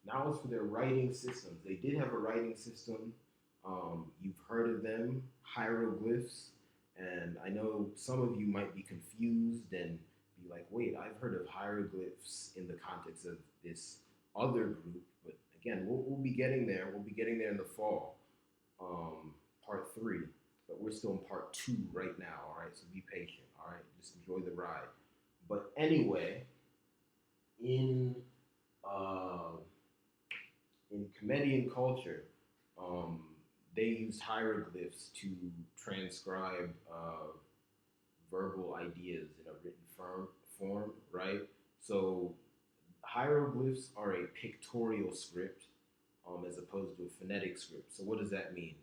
Now, as for their writing systems, they did have a writing system. You've heard of them, hieroglyphs, and I know some of you might be confused and be like, wait, I've heard of hieroglyphs in the context of this other group, but again, we'll be getting there. We'll be getting there in the fall, part three, but we're still in part two right now, all right? So be patient, all right? Just enjoy the ride. But anyway, in uh, in Kemetian culture, um, they used hieroglyphs to transcribe verbal ideas in a written form, right? So hieroglyphs are a pictorial script as opposed to a phonetic script. So what does that mean?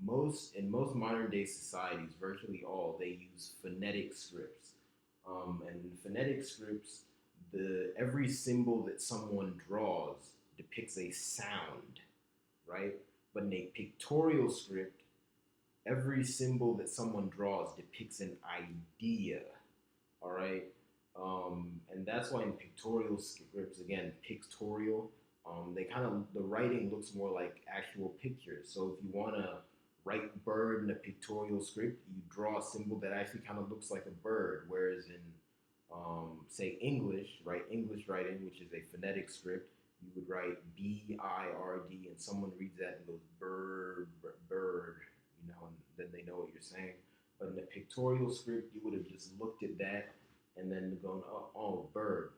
Most modern day societies, virtually all, they use phonetic scripts. And in phonetic scripts, the every symbol that someone draws depicts a sound, right? But in a pictorial script, every symbol that someone draws depicts an idea, all right? And that's why in pictorial scripts, again, pictorial, they kind of, the writing looks more like actual pictures. So if you want to write bird in a pictorial script, you draw a symbol that actually kind of looks like a bird. Whereas in, say, English, right, English writing, which is a phonetic script, you would write BIRD, and someone reads that and goes bird, bird, and then they know what you're saying. But in a pictorial script, you would have just looked at that and then gone, oh, bird.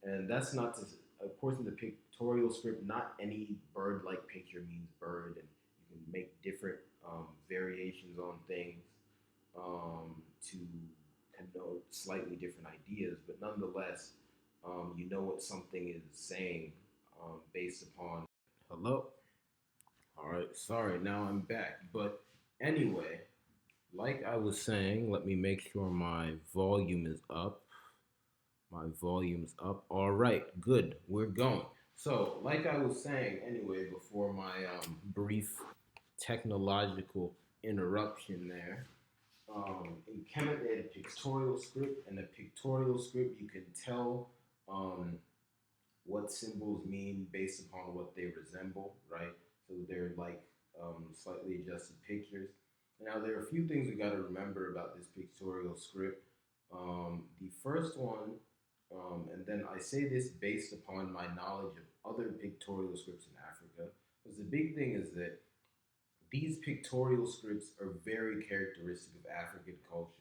And that's not to, of course, in the pictorial script, not any bird-like picture means bird, and you can make different variations on things to connote slightly different ideas, but nonetheless, you know what something is saying based upon. Hello? All right, sorry, now I'm back. But anyway, like I was saying, let me make sure my volume is up. My volume's up. All right, good. We're going. So, like I was saying, anyway, before my brief technological interruption there, in Kemet they had a pictorial script, and a pictorial script you can tell what symbols mean based upon what they resemble, right? So they're like slightly adjusted pictures. Now, there are a few things we got to remember about this pictorial script. The first one, and then I say this based upon my knowledge of other pictorial scripts in Africa, because the big thing is that these pictorial scripts are very characteristic of African culture.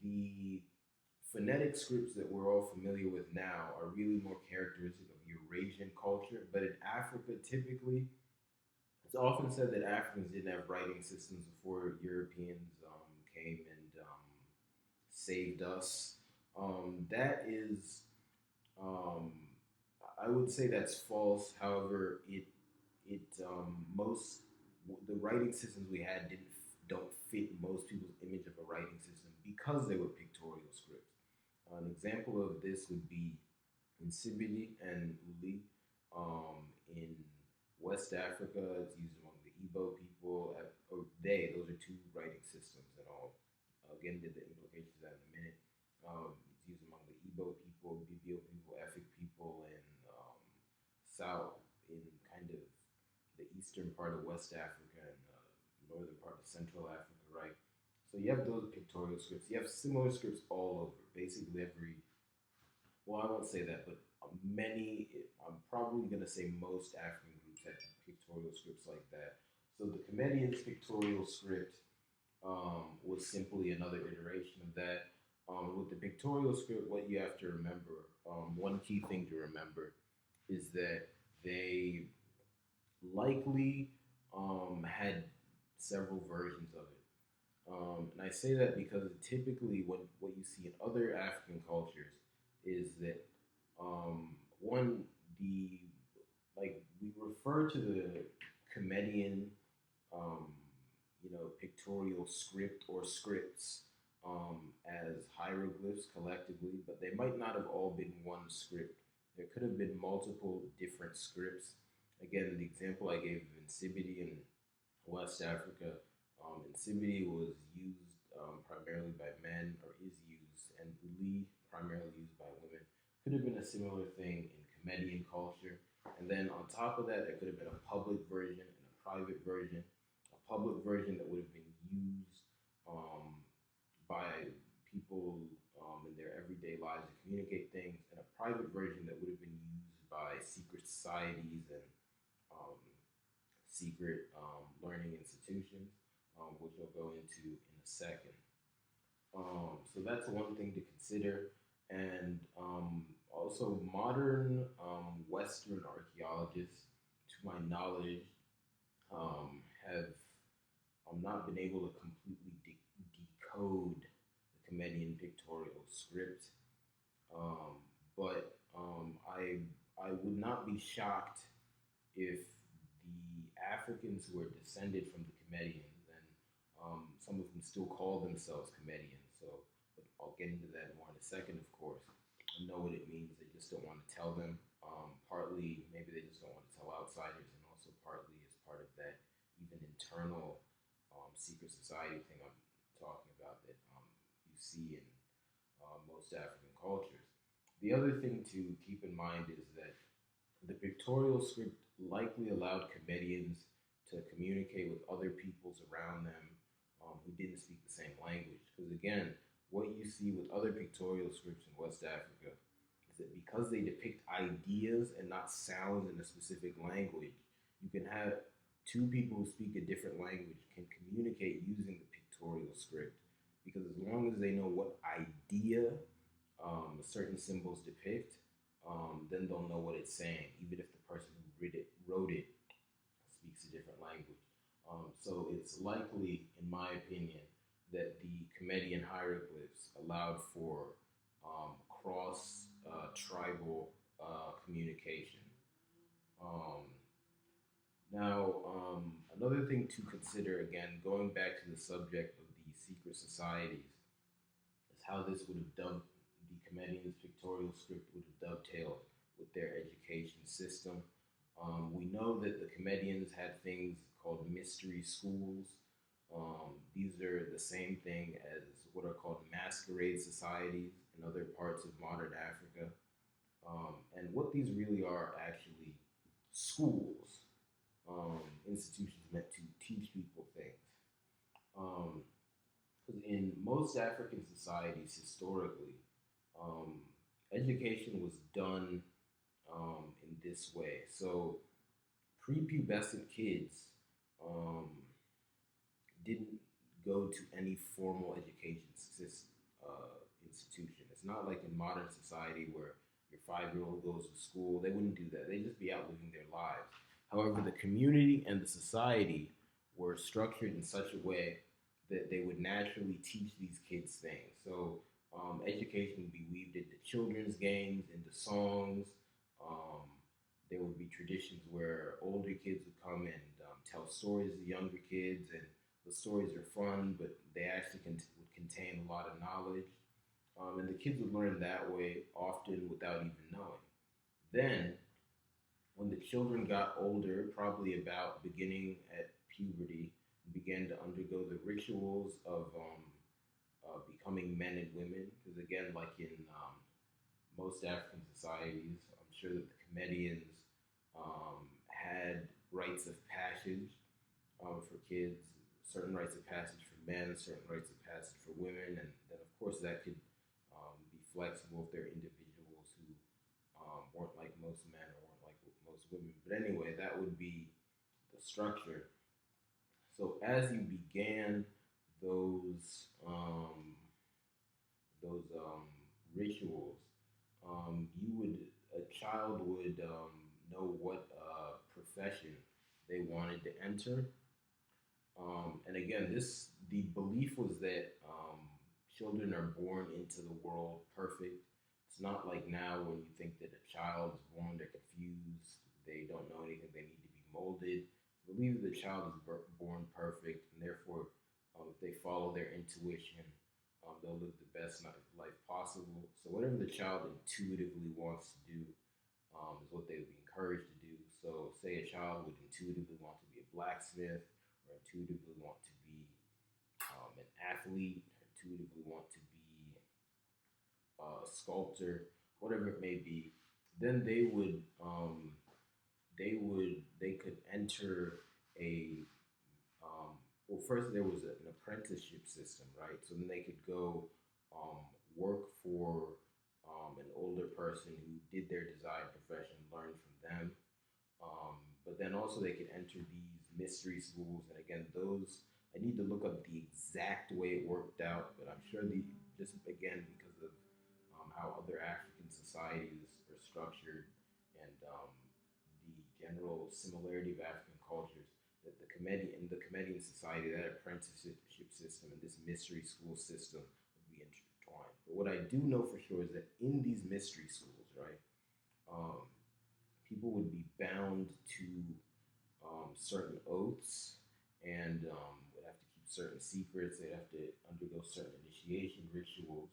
The phonetic scripts that we're all familiar with now are really more characteristic of Eurasian culture, but in Africa, typically, it's often said that Africans didn't have writing systems before Europeans came and saved us. That is, um, I would say that's false. However, most the writing systems we had don't fit most people's image of a writing system because they were pictorial scripts. An example of this would be Insibidi and Uli. In West Africa, it's used among the Igbo people, or those are two writing systems, and I'll get into the implications of that in a minute. It's used among the Igbo people, Bibio people, Efik people, and South in kind of the eastern part of West Africa and northern part of Central Africa, right? So you have those pictorial scripts. You have similar scripts all over. Basically, well, I won't say that, but many, I'm probably going to say most African groups had pictorial scripts like that. So the Kemetians' pictorial script was simply another iteration of that. With the pictorial script, what you have to remember, one key thing to remember, is that they likely had several versions of it. And I say that because typically what you see in other African cultures is that one, the like we refer to the Comedian um, pictorial script or scripts as hieroglyphs collectively, but they might not have all been one script. There could have been multiple different scripts. Again, the example I gave of Insibidi in West Africa, Insibidi was used primarily by men, or is used, and Uli primarily used by women. Could have been a similar thing in Comedian culture. And then on top of that, there could have been a public version and a private version. A public version that would have been used um, by people in their everyday lives to communicate things, and a private version that would have been used by secret societies and um, secret learning institutions, which I'll go into in a second. So that's one thing to consider. And also, modern Western archaeologists, to my knowledge, have not been able to completely decode the Comedian pictorial script. But I would not be shocked if the Africans who are descended from the Comedians, and some of them still call themselves Comedians, so but I'll get into that more in a second, of course. I know what it means, they just don't want to tell them. Partly, maybe they just don't want to tell outsiders, and also partly as part of that even internal secret society thing I'm talking about that you see in most African cultures. The other thing to keep in mind is that the pictorial script likely allowed comedians to communicate with other peoples around them who didn't speak the same language. Because again, what you see with other pictorial scripts in West Africa is that because they depict ideas and not sounds in a specific language, you can have two people who speak a different language can communicate using the pictorial script. Because as long as they know what idea certain symbols depict, then they'll know what it's saying, even if the person who wrote it speaks a different language. So it's likely, in my opinion, that the Comedian hieroglyphs allowed for cross tribal communication. Um, Another thing to consider, again, going back to the subject of the secret societies, is how this would have done, the Comedian's pictorial script would have dovetailed with their education system. We know that the Comedians had things called mystery schools. These are the same thing as what are called masquerade societies in other parts of modern Africa. And what these really are actually schools, institutions meant to teach people things. Because in most African societies historically, um, education was done in this way. So prepubescent kids um, didn't go to any formal education institution. It's not like in modern society where your 5 year old goes to school. They wouldn't do that. They'd just be out living their lives. However, the community and the society were structured in such a way that they would naturally teach these kids things. So education would be weaved into children's games, into songs. Um, there would be traditions where older kids would come and tell stories to younger kids, and the stories are fun, but they actually would contain a lot of knowledge. And the kids would learn that way, often without even knowing. Then, when the children got older, probably about beginning at puberty, began to undergo the rituals of becoming men and women. Because again, like in most African societies, I'm sure that the Comedians had rites of passage for kids, certain rites of passage for men, certain rites of passage for women, and then of course that could be flexible if they're individuals who weren't like most men or weren't like most women. But anyway, that would be the structure. So as you began those rituals, you would a child would know what profession they wanted to enter. And again, this the belief was that children are born into the world perfect. It's not like now when you think that a child's born, they're confused, they don't know anything, they need to be molded. I believe that the child is born perfect, and therefore, if they follow their intuition, they'll live the best life possible. So whatever the child intuitively wants to do is what they would be encouraged to do. So, say a child would intuitively want to be a blacksmith, or intuitively want to be an athlete, or intuitively want to be a sculptor, whatever it may be. Then they could enter a well, first there was an apprenticeship system, right? So then they could go work for an older person who did their desired profession, learn from them. But then also they could enter these mystery schools, and again, those I need to look up the exact way it worked out, but I'm sure the just again because of how other African societies are structured and the general similarity of African cultures, that the Comedian society, that apprenticeship system and this mystery school system would be intertwined. But what I do know for sure is that in these mystery schools, right, um, people would be bound to certain oaths and would have to keep certain secrets. They'd have to undergo certain initiation rituals.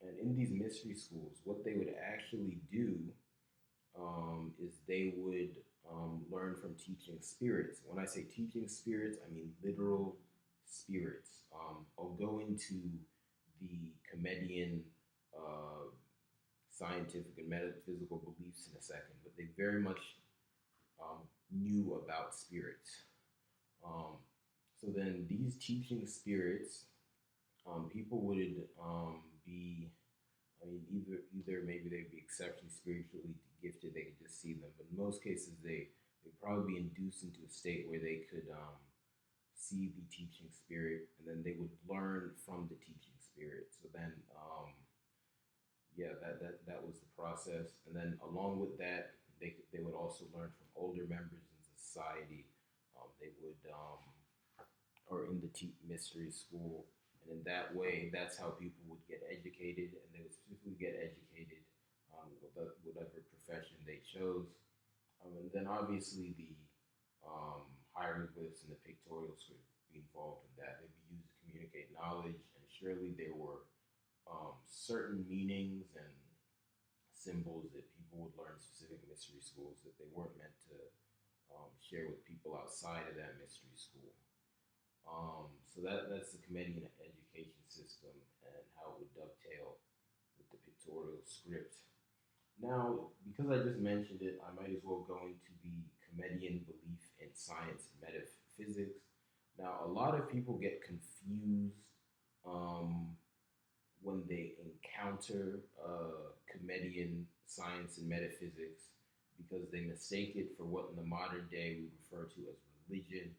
And in these mystery schools, what they would actually do is they would learn from teaching spirits. When I say teaching spirits, I mean literal spirits. I'll go into the comedian uh, scientific and metaphysical beliefs in a second, but they very much knew about spirits. Um, so then these teaching spirits, people would be, I mean, either maybe they'd be exceptionally spiritually gifted, they could just see them, but in most cases they'd probably be induced into a state where they could see the teaching spirit, and then they would learn from the teaching spirit. So then, yeah, that was the process, and then along with that, they would also learn from older members in society. They would or in the mystery school, and in that way, that's how people would get educated, and they would specifically get educated with whatever profession they chose. And then obviously the hieroglyphs and the pictorials would be involved in that. They'd be used to communicate knowledge, and surely there were certain meanings and symbols that people would learn in specific mystery schools that they weren't meant to share with people outside of that mystery school. So that's the Comedian education system and how it would dovetail with the pictorial script. Now, because I just mentioned it, I might as well go into the Comedian belief in science and metaphysics. Now, a lot of people get confused um, when they encounter Comedian science and metaphysics because they mistake it for what in the modern day we refer to as religion.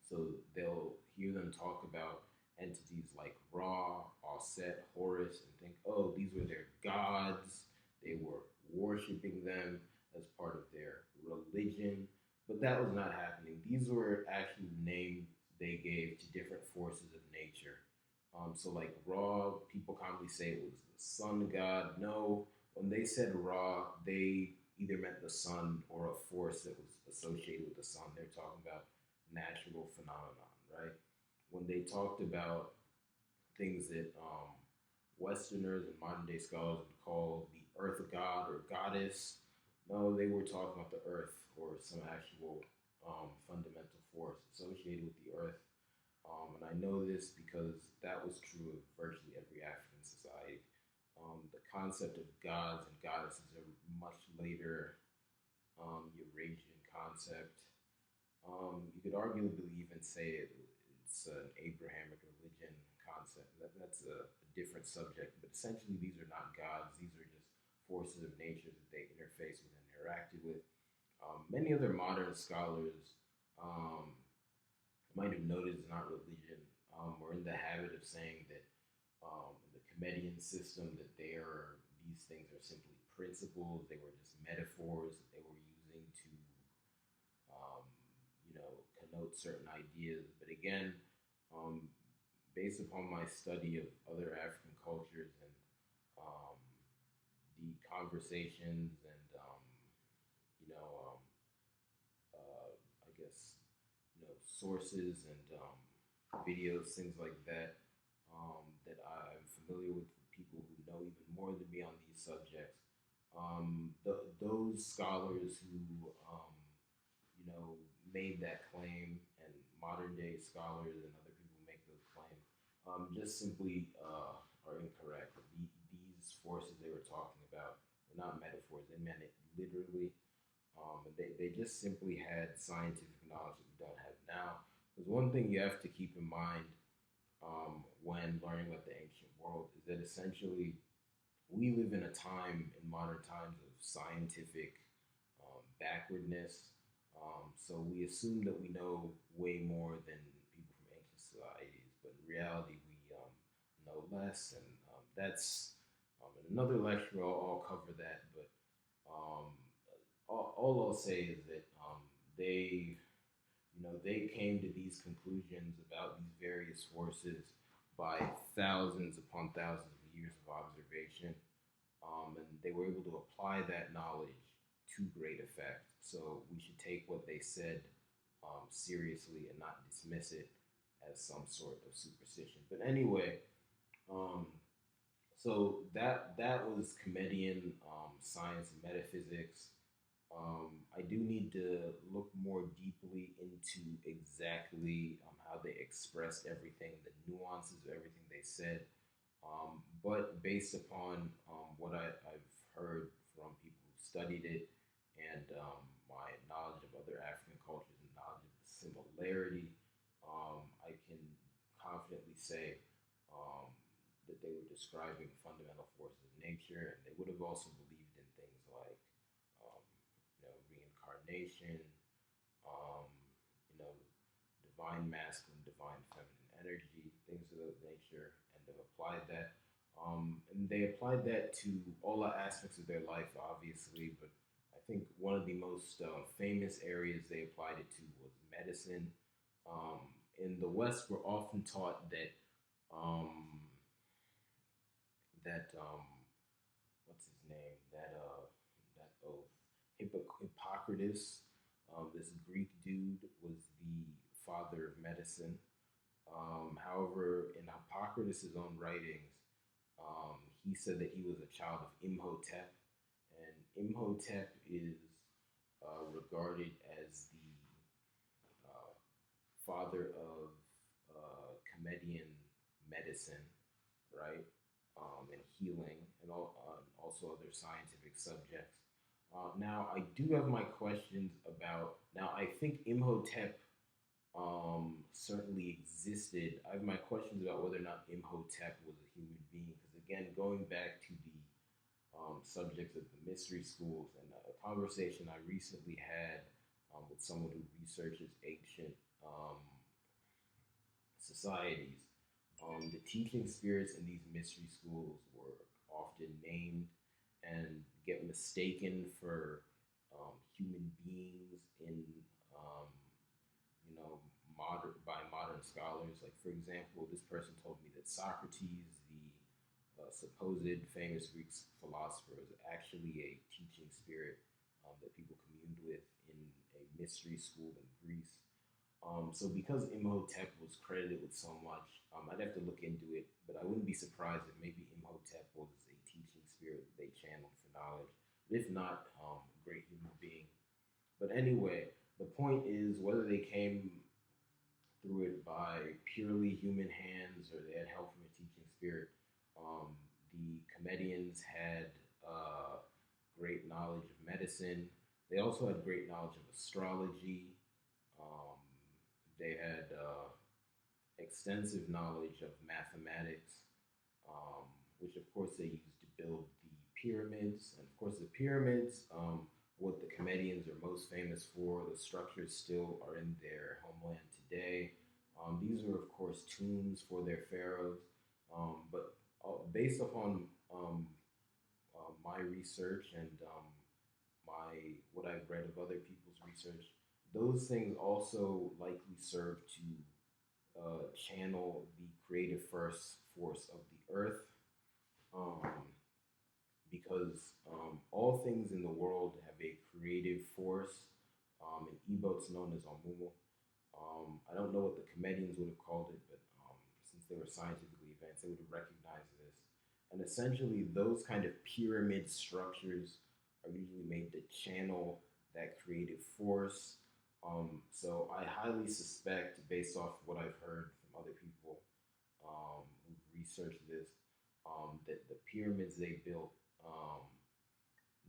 So they'll hear them talk about entities like Ra, Aset, Horus, and think, oh, these were their gods. They were worshiping them as part of their religion. But that was not happening. These were actually names they gave to different forces of nature. So, like Ra, people commonly say it was the sun god. No, when they said Ra, they either meant the sun or a force that was associated with the sun. They're talking about natural phenomenon, right? When they talked about things that Westerners and modern day scholars would call the earth god or goddess. No, they were talking about the earth or some actual fundamental force associated with the earth. And I know this because that was true of virtually every African society. The concept of gods and goddesses are much later Eurasian concept. You could arguably even say it's an Abrahamic religion concept. That's a different subject, but essentially these are not gods. These are just forces of nature that they interface with and interacted with. Many other modern scholars um, might have noted it's not religion. We're in the habit of saying that in the Kemetian system that these things are simply principles. They were just metaphors that they were using to um, connote certain ideas. But again, um, based upon my study of other African cultures and um, the conversations and you know um, I guess sources and videos, things like that, that I'm familiar with people who know even more than me on these subjects. Those scholars who made that claim, and modern day scholars and other people make those claims, just simply are incorrect. These forces they were talking about were not metaphors; they meant it literally. They just simply had scientific knowledge that we don't have now. Because one thing you have to keep in mind when learning about the ancient world is that essentially we live in a time in modern times of scientific backwardness. So we assume that we know way more than people from ancient societies, but in reality we know less, and that's in another lecture. I'll cover that, but um, all I'll say is that they came to these conclusions about these various forces by thousands upon thousands of years of observation, and they were able to apply that knowledge to great effect. So we should take what they said seriously and not dismiss it as some sort of superstition. But anyway, um, so that was Kemetian science and metaphysics. I do need to look more deeply into exactly how they expressed everything, the nuances of everything they said. But based upon what I've heard from people who studied it and my knowledge of other African cultures and knowledge of the similarity, I can confidently say um, that they were describing fundamental forces of nature, and they would have also believed in things like um, reincarnation, um, you know, divine masculine, divine feminine energy, things of that nature, and they've applied that. And they applied that to all aspects of their life, obviously, but I think one of the most famous areas they applied it to was medicine. Um, in the West, we're often taught um, that what's his name? That oath. Hippocrates, this Greek dude, was the father of medicine. However, in Hippocrates' own writings, he said that he was a child of Imhotep, and Imhotep is regarded as the uh, father of Kemetian medicine, right? And healing, and also other scientific subjects. Now, I do have my questions about. Now, I think Imhotep certainly existed. I have my questions about whether or not Imhotep was a human being. Because again, going back to the subjects of the mystery schools and a conversation I recently had with someone who researches ancient societies. The teaching spirits in these mystery schools were often named and get mistaken for human beings in um, modern scholars. Like for example, this person told me that Socrates, the supposed famous Greek philosopher, is actually a teaching spirit that people communed with in a mystery school in Greece. So because Imhotep was credited with so much, I'd have to look into it, but I wouldn't be surprised if maybe Imhotep if not a great human being. But anyway, the point is whether they came through it by purely human hands or they had help from a teaching spirit. Um, the Comedians had great knowledge of medicine. They also had great knowledge of astrology. Um, they had extensive knowledge of mathematics, um, which of course they used to build the pyramids. And of course, the pyramids, what the Comedians are most famous for, the structures still are in their homeland today. These are, of course, tombs for their pharaohs. But based upon my research and my what I've read of other people's research, those things also likely serve to channel the creative first force of the earth, um, because all things in the world have a creative force. In Igbo, it's known as Omumu. I don't know what the Comedians would have called it, but since they were scientifically advanced, they would have recognized this. And essentially, those kind of pyramid structures are usually made to channel that creative force. So I highly suspect, based off what I've heard from other people who've researched this, that the pyramids they built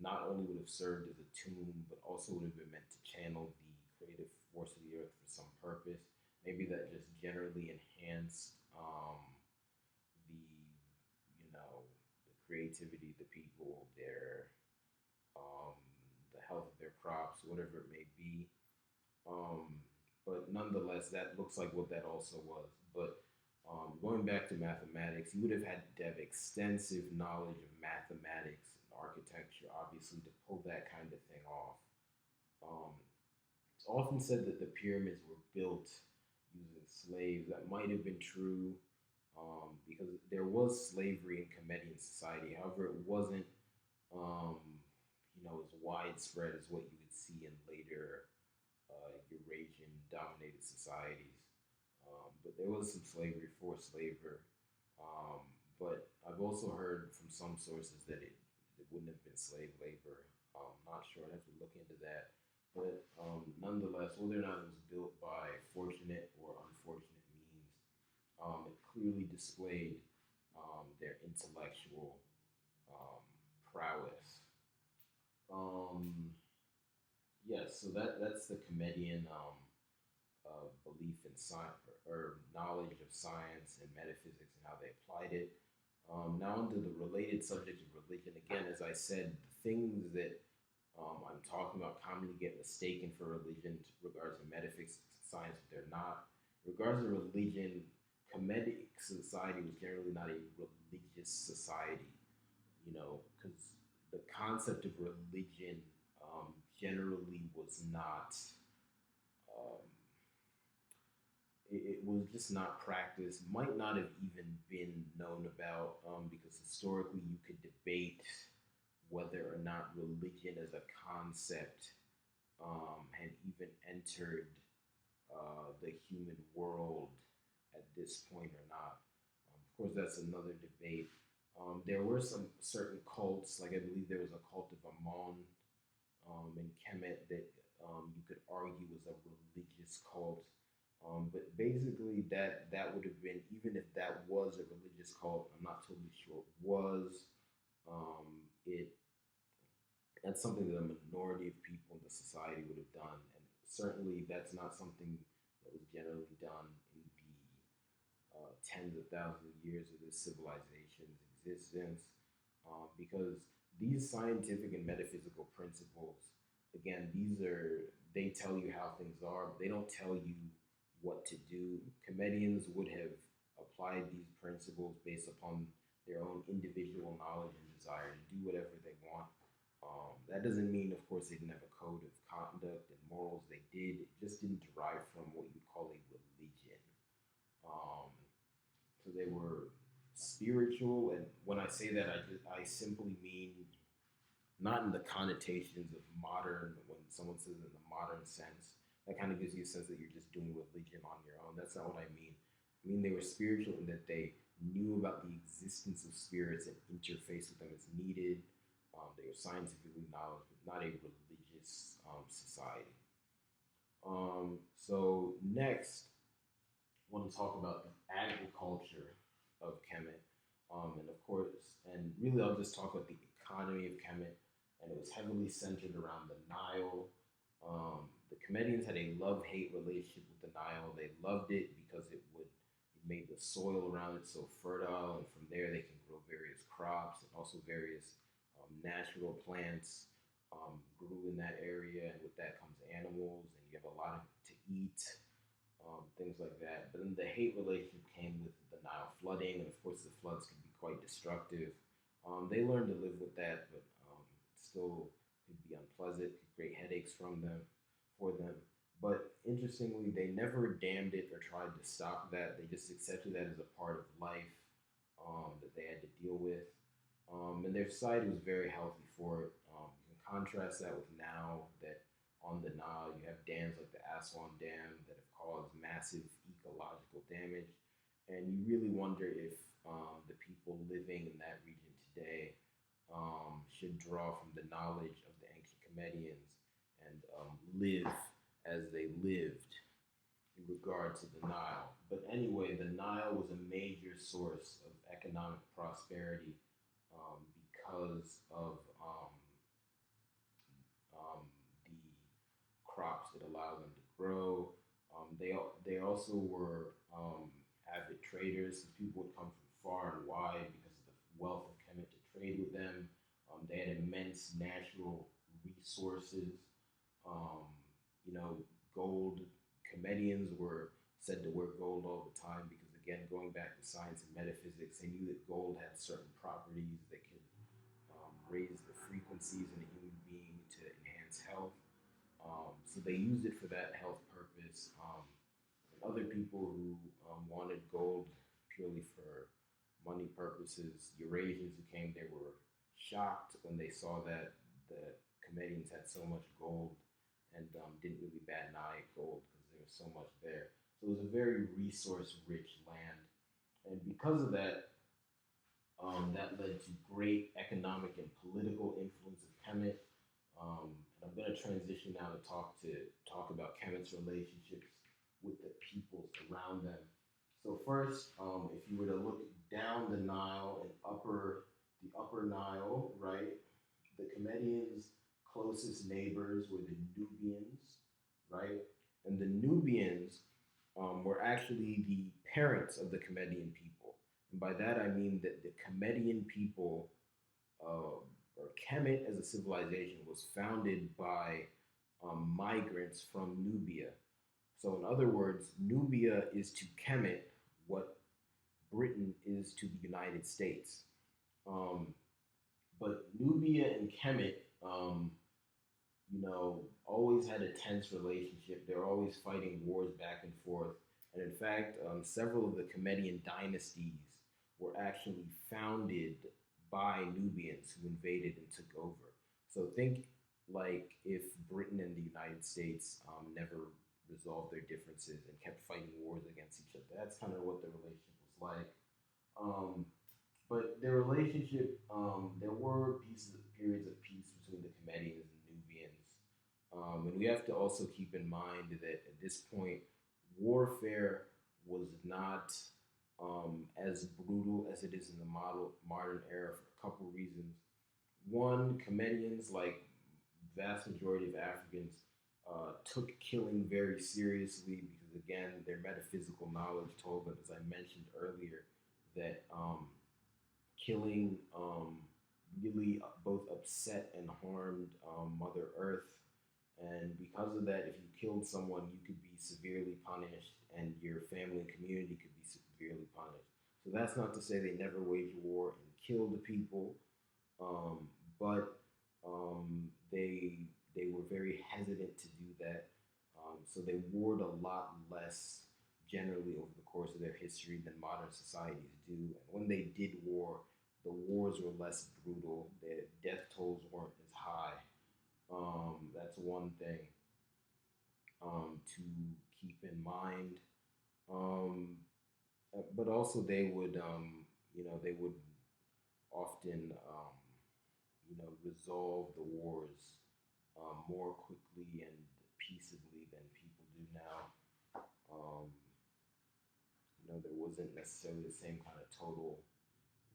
not only would have served as a tomb, but also would have been meant to channel the creative force of the earth for some purpose. Maybe that just generally enhanced the, the creativity of the people, um, the health of their crops, whatever it may be. Um, but nonetheless, that looks like what that also was. But going back to mathematics, you would have had to have extensive knowledge of mathematics and architecture, obviously, to pull that kind of thing off. Um, it's often said that the pyramids were built using slaves. That might have been true, because there was slavery in Comedian society. However, it wasn't, um, as widespread as what you would see in later Eurasian dominated societies. But there was some slavery, forced labor. Um, but I've also heard from some sources that it wouldn't have been slave labor. Not sure. I'd have to look into that. But nonetheless, whether or not it was built by fortunate or unfortunate means, it clearly displayed their intellectual um, prowess. Um, yes, so that's the Comedian belief in science, or knowledge of science and metaphysics and how they applied it. Now, onto the related subject of religion. Again, as I said, the things that I'm talking about commonly get mistaken for religion regards to metaphysics and science, but they're not. In regards to religion, Kemetic society was generally not a religious society, because the concept of religion generally was not um, it was just not practiced, might not have even been known about, because historically you could debate whether or not religion as a concept had even entered the human world at this point or not. Of course, that's another debate. There were some certain cults, like I believe there was a cult of Amon in Kemet that you could argue was a religious cult. But basically, that would have been, even if that was a religious cult, I'm not totally sure it was. It That's something that a minority of people in the society would have done, and certainly that's not something that was generally done in the tens of thousands of years of this civilization's existence, because these scientific and metaphysical principles, again, they tell you how things are, but they don't tell you what to do. Comedians would have applied these principles based upon their own individual knowledge and desire to do whatever they want. That doesn't mean, of course, they didn't have a code of conduct and morals. They did. It just didn't derive from what you'd call a religion. Um, so they were spiritual, and when I say that, I simply mean not in the connotations of modern. When someone says in the modern sense, that kind of gives you a sense that you're just doing religion on your own. That's not what I mean. I mean they were spiritual in that they knew about the existence of spirits and interface with them as needed. They were scientifically knowledgeable, not a religious society. So next, I want to talk about the agriculture of Kemet, and of course, and really, I'll just talk about the economy of Kemet, and it was heavily centered around the Nile. The Kemetians had a love-hate relationship with the Nile. They loved it because it made the soil around it so fertile, and from there they can grow various crops and also various natural plants grew in that area, and with that comes animals, and you have a lot of to eat, things like that. But then the hate relationship came with the Nile flooding, and of course the floods can be quite destructive. They learned to live with that, but it still could be unpleasant, could create headaches for them. But interestingly, they never damned it or tried to stop that. They just accepted that as a part of life that they had to deal with. And their society was very healthy for it. You can contrast that with now that on the Nile you have dams like the Aswan Dam that have caused massive ecological damage. And you really wonder if the people living in that region today should draw from the knowledge of the ancient Comedians and live as they lived in regard to the Nile. But anyway, the Nile was a major source of economic prosperity because of the crops it allowed them to grow. They also were avid traders. So people would come from far and wide because of the wealth of Kemet to trade with them. They had immense natural resources. Um, Gold. Comedians were said to wear gold all the time because, again, going back to science and metaphysics, they knew that gold had certain properties that could raise the frequencies in a human being to enhance health. So they used it for that health purpose. And other people who wanted gold purely for money purposes, Eurasians who came there were shocked when they saw that the Comedians had so much gold and didn't really bat an eye at gold because there was so much there. So it was a very resource-rich land, and because of that, that led to great economic and political influence of Kemet. And I'm going to transition now to talk about Kemet's relationships with the peoples around them. So first, if you were to look down the Nile and the upper Nile, right, the Comedians' closest neighbors were the Nubians, right, and the Nubians were actually the parents of the Comedian people. And by that I mean that the Comedian people, or Kemet as a civilization, was founded by migrants from Nubia. So, in other words, Nubia is to Kemet what Britain is to the United States. Um, but Nubia and Kemet, always had a tense relationship. They're always fighting wars back and forth. And in fact, several of the Comedian dynasties were actually founded by Nubians who invaded and took over. So think like if Britain and the United States never resolved their differences and kept fighting wars against each other. That's kind of what the relationship was like. Um, but their relationship, there were periods of peace between the Comedians and Nubians. And we have to also keep in mind that at this point, warfare was not as brutal as it is in the modern era for a couple reasons. One, Comedians, like vast majority of Africans, took killing very seriously because, again, their metaphysical knowledge told them, as I mentioned earlier, that killing really both upset and harmed Mother Earth. And because of that, if you killed someone, you could be severely punished, and your family and community could be severely punished. So that's not to say they never waged war and killed the people, um, but they were very hesitant to do that. So they warred a lot less generally over the course of their history than modern societies do. And when they did war, the wars were less brutal. The death tolls weren't as high. That's one thing to keep in mind. Um, but also they would often, resolve the wars more quickly and peaceably than people do now. Um, there wasn't necessarily the same kind of total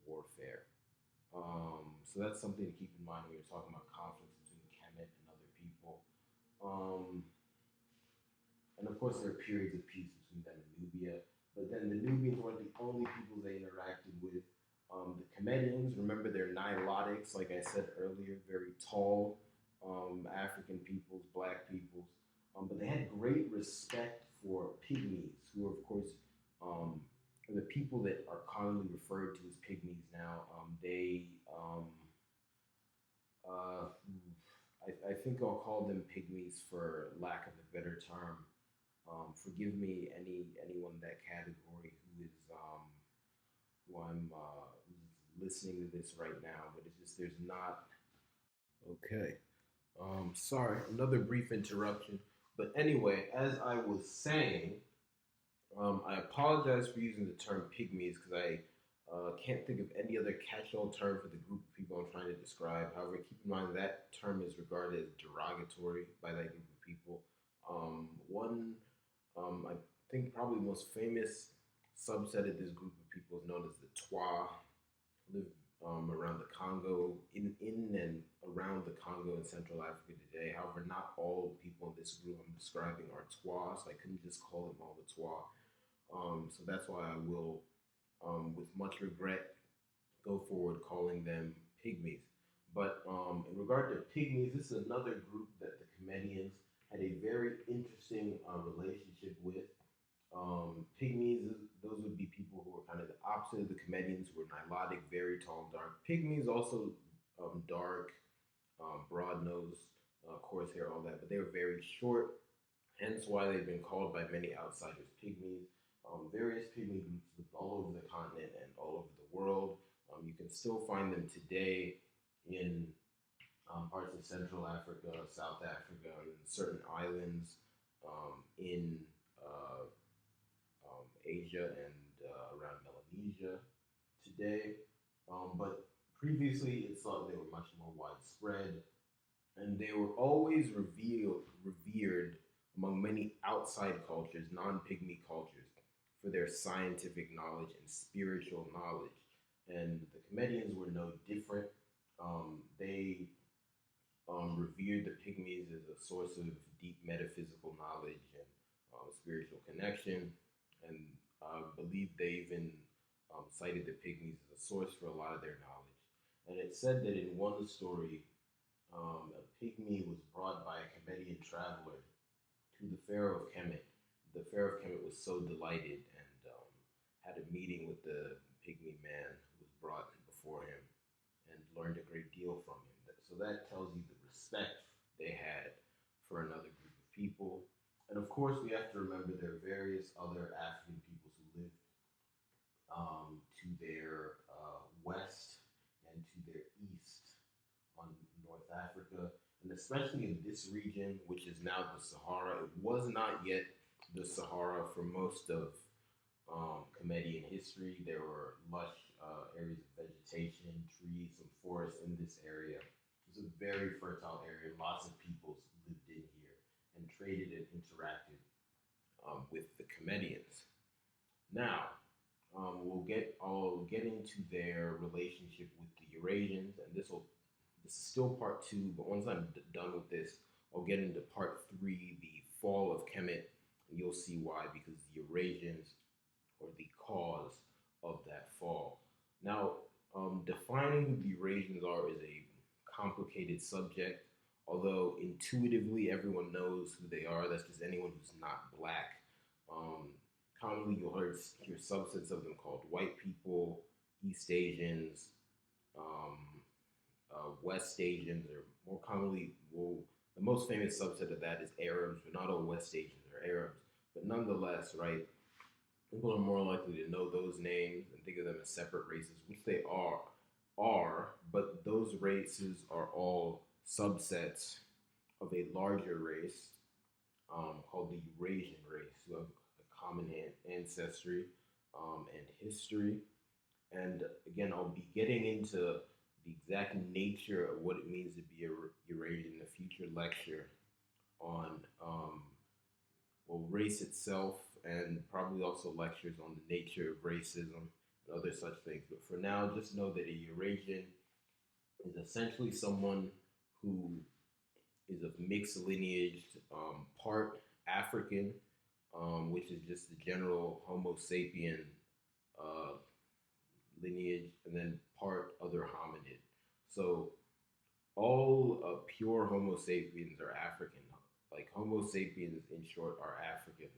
warfare. So that's something to keep in mind when you're talking about conflicts between Kemet and other people. Um, and of course, there are periods of peace between them and Nubia. But then the Nubians weren't the only people they interacted with. The Kemetians, remember, they're Nilotics, like I said earlier, very tall African peoples, black peoples. But they had great respect for Pygmies, who are, of course, um, are the people that are commonly referred to as Pygmies now. Uh, I think I'll call them Pygmies for lack of a better term. Forgive me, anyone in that category who I'm who's listening to this right now, but it's just there's not. Okay. Sorry, another brief interruption. But anyway, as I was saying, I apologize for using the term pygmies because I can't think of any other catch-all term for the group of people I'm trying to describe. However, keep in mind that term is regarded as derogatory by that group of people. One, I think probably the most famous subset of this group of people is known as the Twa, live around the Congo, in and around the Congo in Central Africa today. However, not all people in this group I'm describing are Twa, so I couldn't just call them all the Twa. So that's why I will, with much regret, go forward calling them pygmies. But in regard to pygmies, this is another group that the Kemetians had a very interesting relationship with. Pygmies, those would be people who were kind of the opposite of the Kemetians, who were Nilotic, very tall and dark. Pygmies also dark, broad nose, coarse hair, all that, but they were very short, hence why they've been called by many outsiders pygmies. Various pygmy groups lived all over the continent and all over the world. You can still find them today in parts of Central Africa, South Africa, and certain islands in Asia and around Melanesia today. But previously, it's thought they were much more widespread, and they were always revered among many outside cultures, non-pygmy cultures, for their scientific knowledge and spiritual knowledge. And the Kemetians were no different. They revered the Pygmies as a source of deep metaphysical knowledge and spiritual connection, and believed they even cited the Pygmies as a source for a lot of their knowledge. And it's said that in one story, a pygmy was brought by a Kemetian traveler to the Pharaoh of Kemet. The Pharaoh of Kemet was so delighted and had a meeting with the pygmy man who was brought before him and learned a great deal from him. So that tells you the respect they had for another group of people. And of course, we have to remember there are various other African peoples who lived to their west and to their east on North Africa, and especially in this region, which is now the Sahara. It was not yet the Sahara for most of Kemetian history. There were lush areas of vegetation, trees, some forests in this area. It was a very fertile area. Lots of peoples lived in here and traded and interacted with the Kemetians. Now, I'll get into their relationship with the Eurasians, and this is still part two. But once I'm done with this, I'll get into part three, the Fall of Kemet, and you'll see why. Because the Eurasians are the cause of that fall. Now, defining who the Eurasians are is a complicated subject. Although intuitively everyone knows who they are. That's just anyone who's not black. Commonly, you'll hear subsets of them called white people, East Asians, West Asians, or more commonly, the most famous subset of that is Arabs, but not all West Asians are Arabs. But nonetheless, right, people are more likely to know those names and think of them as separate races, which they are, but those races are all subsets of a larger race called the Eurasian race, who have a common ancestry and history. And again, I'll be getting into the exact nature of what it means to be a Eurasian in a future lecture on race itself, and probably also lectures on the nature of racism and other such things. But for now, just know that a Eurasian is essentially someone who is of mixed lineage, part African, which is just the general Homo sapien uh, lineage, and then part other hominid. So all pure Homo sapiens are African. Like Homo sapiens, in short, are Africans.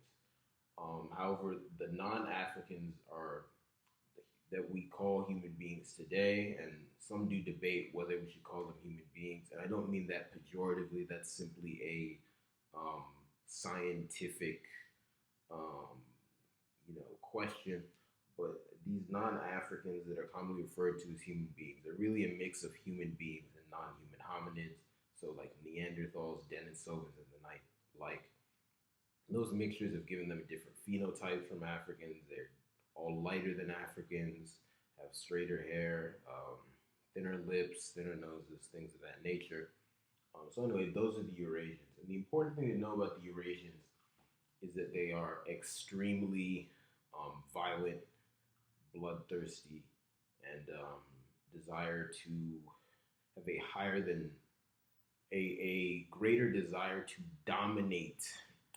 However, the non-Africans are that we call human beings today, and some do debate whether we should call them human beings. And I don't mean that pejoratively. That's simply a scientific, um, question. But these non-Africans that are commonly referred to as human beings are really a mix of human beings and non-human hominids. So like Neanderthals, Denisovans, and the like. Those mixtures have given them a different phenotype from Africans. They're all lighter than Africans, have straighter hair, thinner lips, thinner noses, things of that nature. So anyway, those are the Eurasians. And the important thing to know about the Eurasians is that they are extremely violent, bloodthirsty, and desire to have a greater desire to dominate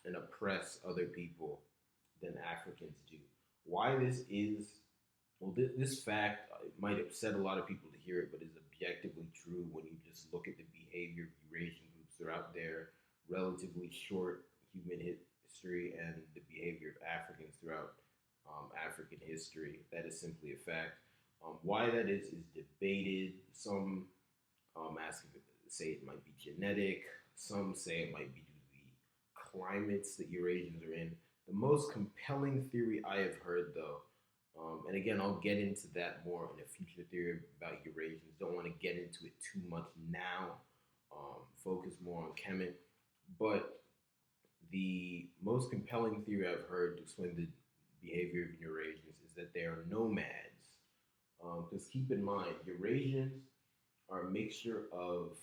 and oppress other people than Africans do. Why this is, well, this fact might upset a lot of people to hear it, but is objectively true when you just look at the behavior of Eurasian groups throughout their relatively short human history and the behavior of Africans throughout African history. That is simply a fact. Why that is debated. Some say it might be genetic. Some say it might be due to the climates that Eurasians are in. The most compelling theory I have heard, though, and again, I'll get into that more in a future theory about Eurasians. Don't want to get into it too much now. Focus more on Kemet. But the most compelling theory I've heard to explain the behavior of Eurasians is that they are nomads. Because keep in mind, Eurasians are a mixture of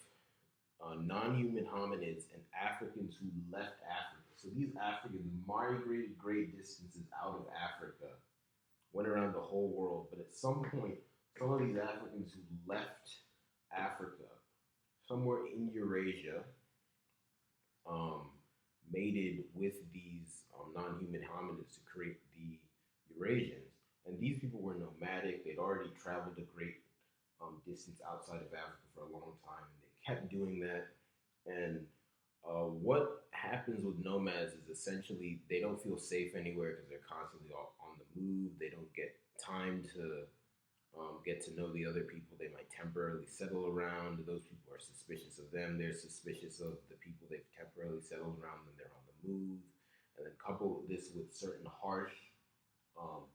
non-human hominids and Africans who left Africa. So these Africans migrated great distances out of Africa, went around the whole world. But at some point, some of these Africans who left Africa, somewhere in Eurasia, mated with these non-human hominids to create the Eurasians. And these people were nomadic. They'd already traveled a great distance outside of Africa for a long time. And they kept doing that. And what happens with nomads is essentially they don't feel safe anywhere because they're constantly on the move. They don't get time to get to know the other people. They might temporarily settle around. Those people are suspicious of them. They're suspicious of the people they've temporarily settled around when they're on the move. And then couple this with certain harsh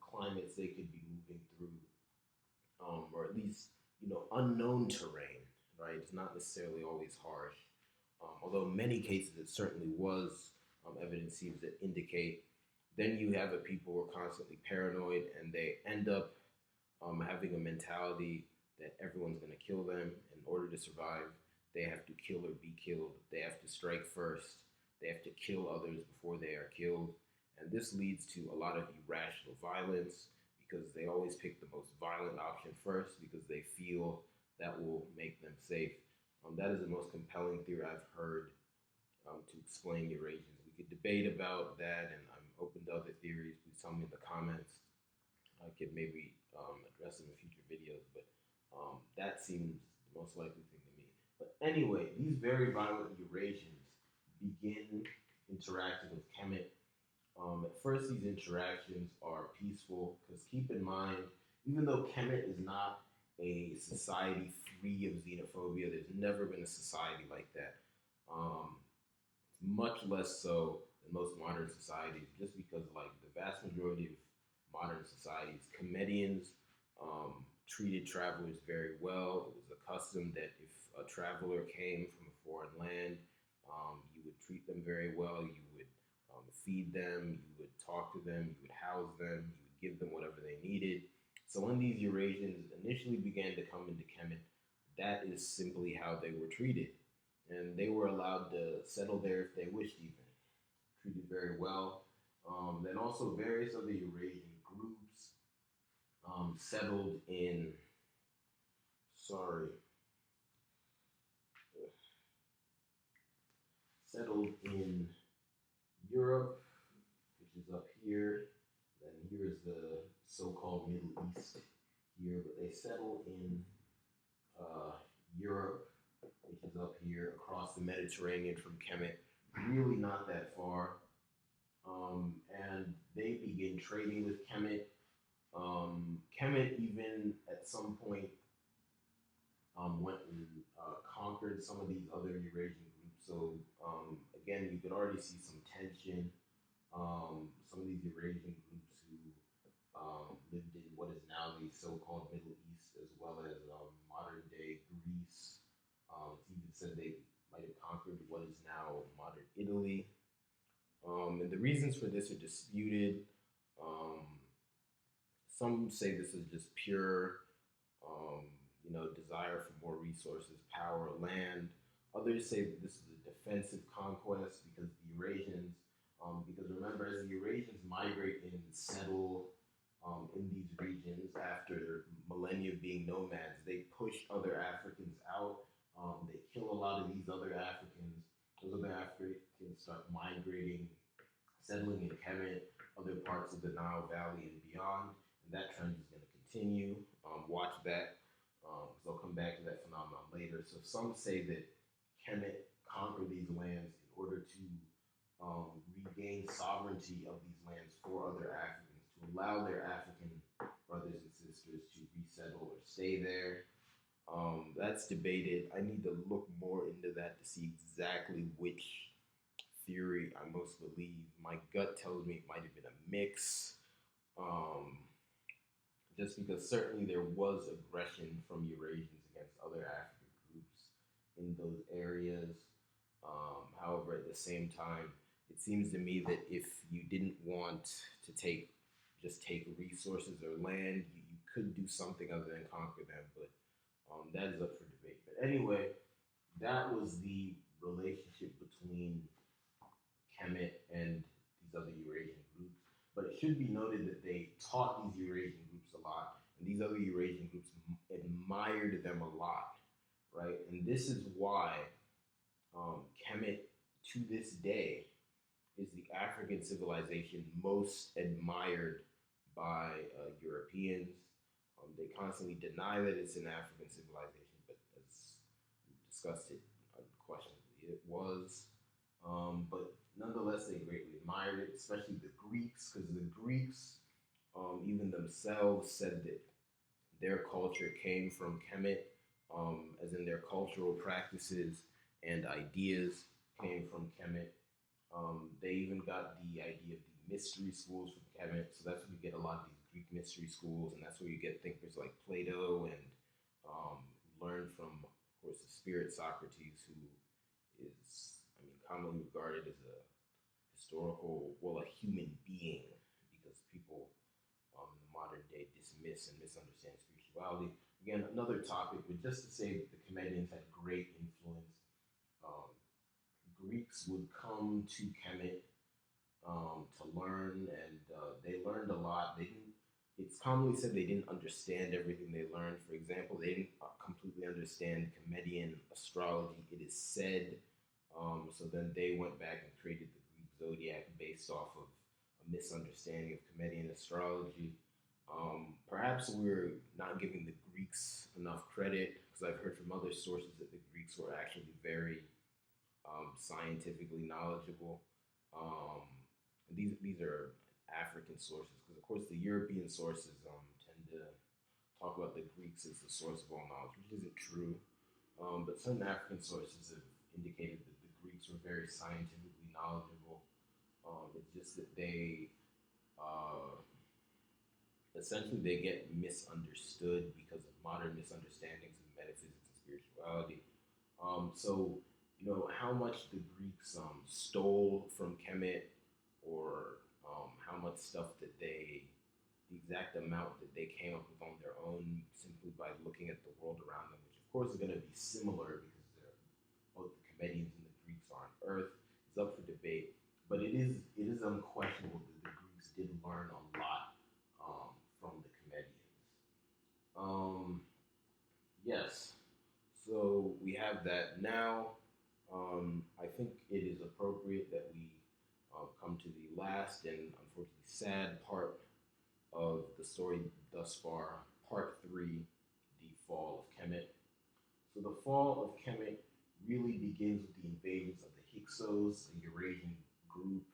climates they could be moving through, or at least unknown terrain. Right? It's not necessarily always harsh. Although in many cases it certainly was, evidence seems to indicate. Then you have a people who are constantly paranoid, and they end up having a mentality that everyone's going to kill them. In order to survive, they have to kill or be killed. They have to strike first. They have to kill others before they are killed. And this leads to a lot of irrational violence because they always pick the most violent option first because they feel that will make them safe. That is the most compelling theory I've heard to explain Eurasians. We could debate about that, and I'm open to other theories. Please tell me in the comments. I could maybe address them in future videos, but that seems the most likely thing to me. But anyway, these very violent Eurasians begin interacting with Kemet. At first, these interactions are peaceful, because keep in mind, even though Kemet is not a society free of xenophobia, there's never been a society like that. Much less so than most modern societies, just because like the vast majority of modern societies, Kemetians treated travelers very well. It was a custom that if a traveler came from a foreign land, you would treat them very well. You would feed them, you would talk to them, you would house them, you would give them whatever they needed. So when these Eurasians initially began to come into Kemet, that is simply how they were treated. And they were allowed to settle there if they wished, even. Treated very well. Then also various other Eurasian groups settled in, sorry, settled in Europe, which is up here. Then here's the so-called Middle East here, but they settled in uh, Europe, which is up here across the Mediterranean from Kemet, really not that far. And they begin trading with Kemet. Kemet even at some point went and conquered some of these other Eurasian groups. So again, you could already see some tension. Some of these Eurasian groups who lived in what is now the so-called Middle East, as well as modern day Greece. It's even said they might have conquered what is now modern Italy. And the reasons for this are disputed. Um, some say this is just pure, um, desire for more resources, power, land. Others say that this is a defensive conquest because the Eurasians, because remember, as the Eurasians migrate and settle in these regions after millennia of being nomads, they push other Africans out. They kill a lot of these other Africans. Those other Africans start migrating, settling in Kemet, other parts of the Nile Valley and beyond. And that trend is going to continue. Watch that, because I'll come back to that phenomenon later. So some say that Kemet conquered these lands in order to regain sovereignty of these lands for other Africans, to allow their African brothers and sisters to resettle or stay there. That's debated. I need to look more into that to see exactly which theory I most believe. My gut tells me it might have been a mix. Um, just because certainly there was aggression from Eurasians against other African groups in those areas. However, at the same time, it seems to me that if you didn't want to take resources or land, you could do something other than conquer them. But that is up for debate. But anyway, that was the relationship between Kemet and these other Eurasian groups. But it should be noted that they taught these Eurasian groups a lot, and these other Eurasian groups admired them a lot, right? And this is why Kemet, to this day, is the African civilization most admired by Europeans. They constantly deny that it's an African civilization, but as we discussed it, unquestionably it was. But nonetheless, they greatly admired it, especially the Greeks, because the Greeks, even themselves, said that their culture came from Kemet, as in their cultural practices and ideas came from Kemet. They even got the idea of the mystery schools from Kemet, so that's where you get a lot of these Greek mystery schools, and that's where you get thinkers like Plato and learn from, of course, the spirit Socrates, who is, commonly regarded as a a human being, because people in the modern day dismiss and misunderstand spirituality. Again, another topic, but just to say that the Kemetians had great influence. Um, Greeks would come to Kemet to learn, and they learned a lot. They didn't. It's commonly said they didn't understand everything they learned. For example, they didn't completely understand Kemetian astrology. It is said. So then they went back and created the Greek zodiac based off of a misunderstanding of Kemetian astrology. Perhaps we're not giving the Greeks enough credit, because I've heard from other sources that the Greeks were actually very scientifically knowledgeable. Um, these are African sources, because of course the European sources tend to talk about the Greeks as the source of all knowledge, which isn't true. But certain African sources have indicated that the Greeks were very scientifically knowledgeable. It's just that they essentially they get misunderstood because of modern misunderstandings of metaphysics and spirituality. So how much the Greeks stole from Kemet, or how much stuff that the exact amount that they came up with on their own simply by looking at the world around them, which of course, are going to be similar because both the Kemetians and the Greeks are on Earth. It's up for debate, but it is unquestionable that the Greeks did learn a lot from the Kemetians. Um, yes, so we have that now. I think it is appropriate that we come to the last and unfortunately sad part of the story thus far, part three, the fall of Kemet. So the fall of Kemet really begins with the invasions of the Hyksos, a Eurasian group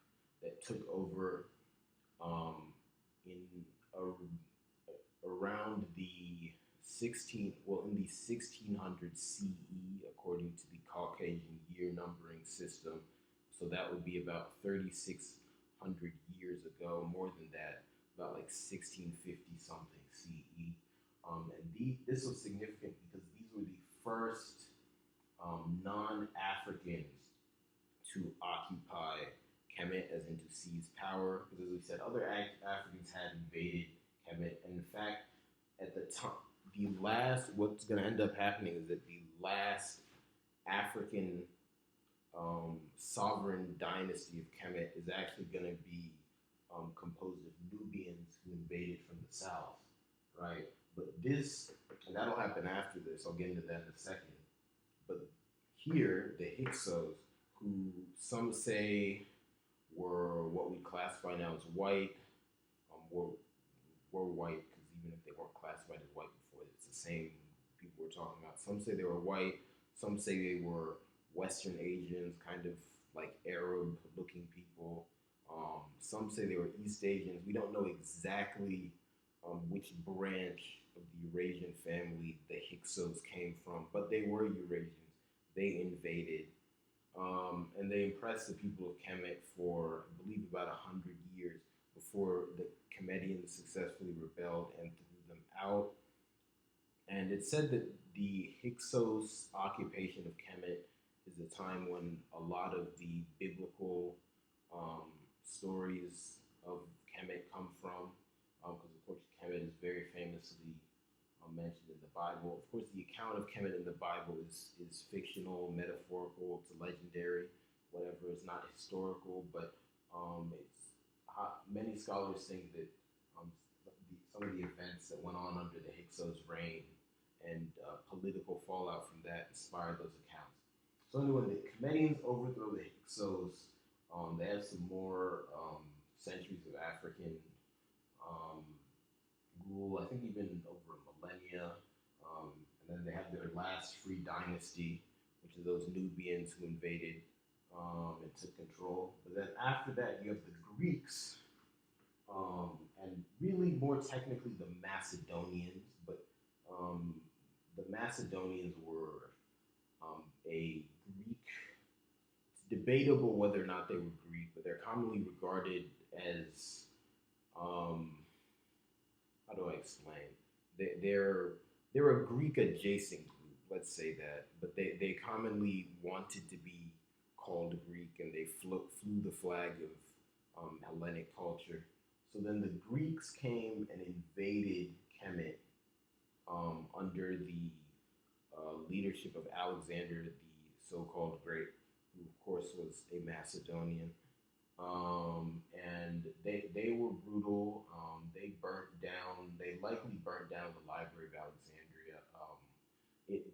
that took over in around the 1600 CE, according to the Caucasian year numbering system. So that would be about 3,600 years ago, more than that, about like 1650 something CE. This was significant because these were the first non-Africans to occupy Kemet, as in to seize power. Because as we said, other Africans had invaded Kemet, and in fact, at the time, what's going to end up happening is that the last African sovereign dynasty of Kemet is actually going to be composed of Nubians who invaded from the south, right? But and that'll happen after this. I'll get into that in a second. But here, the Hyksos, who some say were what we classify now as white, were white because even if they weren't classified as white before, it's the same people we're talking about. Some say they were white. Some say they were Western Asians, kind of like Arab-looking people. Some say they were East Asians. We don't know exactly which branch of the Eurasian family the Hyksos came from, but they were Eurasians. They invaded, and they impressed the people of Kemet for, I believe, about 100 years before the Kemetians successfully rebelled and threw them out. And it's said that the Hyksos occupation of Kemet is the time when a lot of the biblical stories of Kemet come from, because of course Kemet is very famously mentioned in the Bible. Of course, the account of Kemet in the Bible is fictional, metaphorical, it's legendary, whatever. It's not historical, but many scholars think that some of the events that went on under the Hyksos' reign and political fallout from that inspired those accounts. So anyway, the Kemetians overthrow the Hyksos. They have some more centuries of African rule, I think even over millennia. And then they have their last free dynasty, which are those Nubians who invaded and took control. But then after that, you have the Greeks, and really more technically the Macedonians. But the Macedonians were a Greek. It's debatable whether or not they were Greek, but they're commonly regarded as how do I explain? They're a Greek adjacent group, let's say that, but they commonly wanted to be called Greek, and they flew the flag of Hellenic culture. So then the Greeks came and invaded Kemet under the leadership of Alexander the so-called Great, who of course was a Macedonian. And they were brutal. They likely burnt down the Library of Alexandria.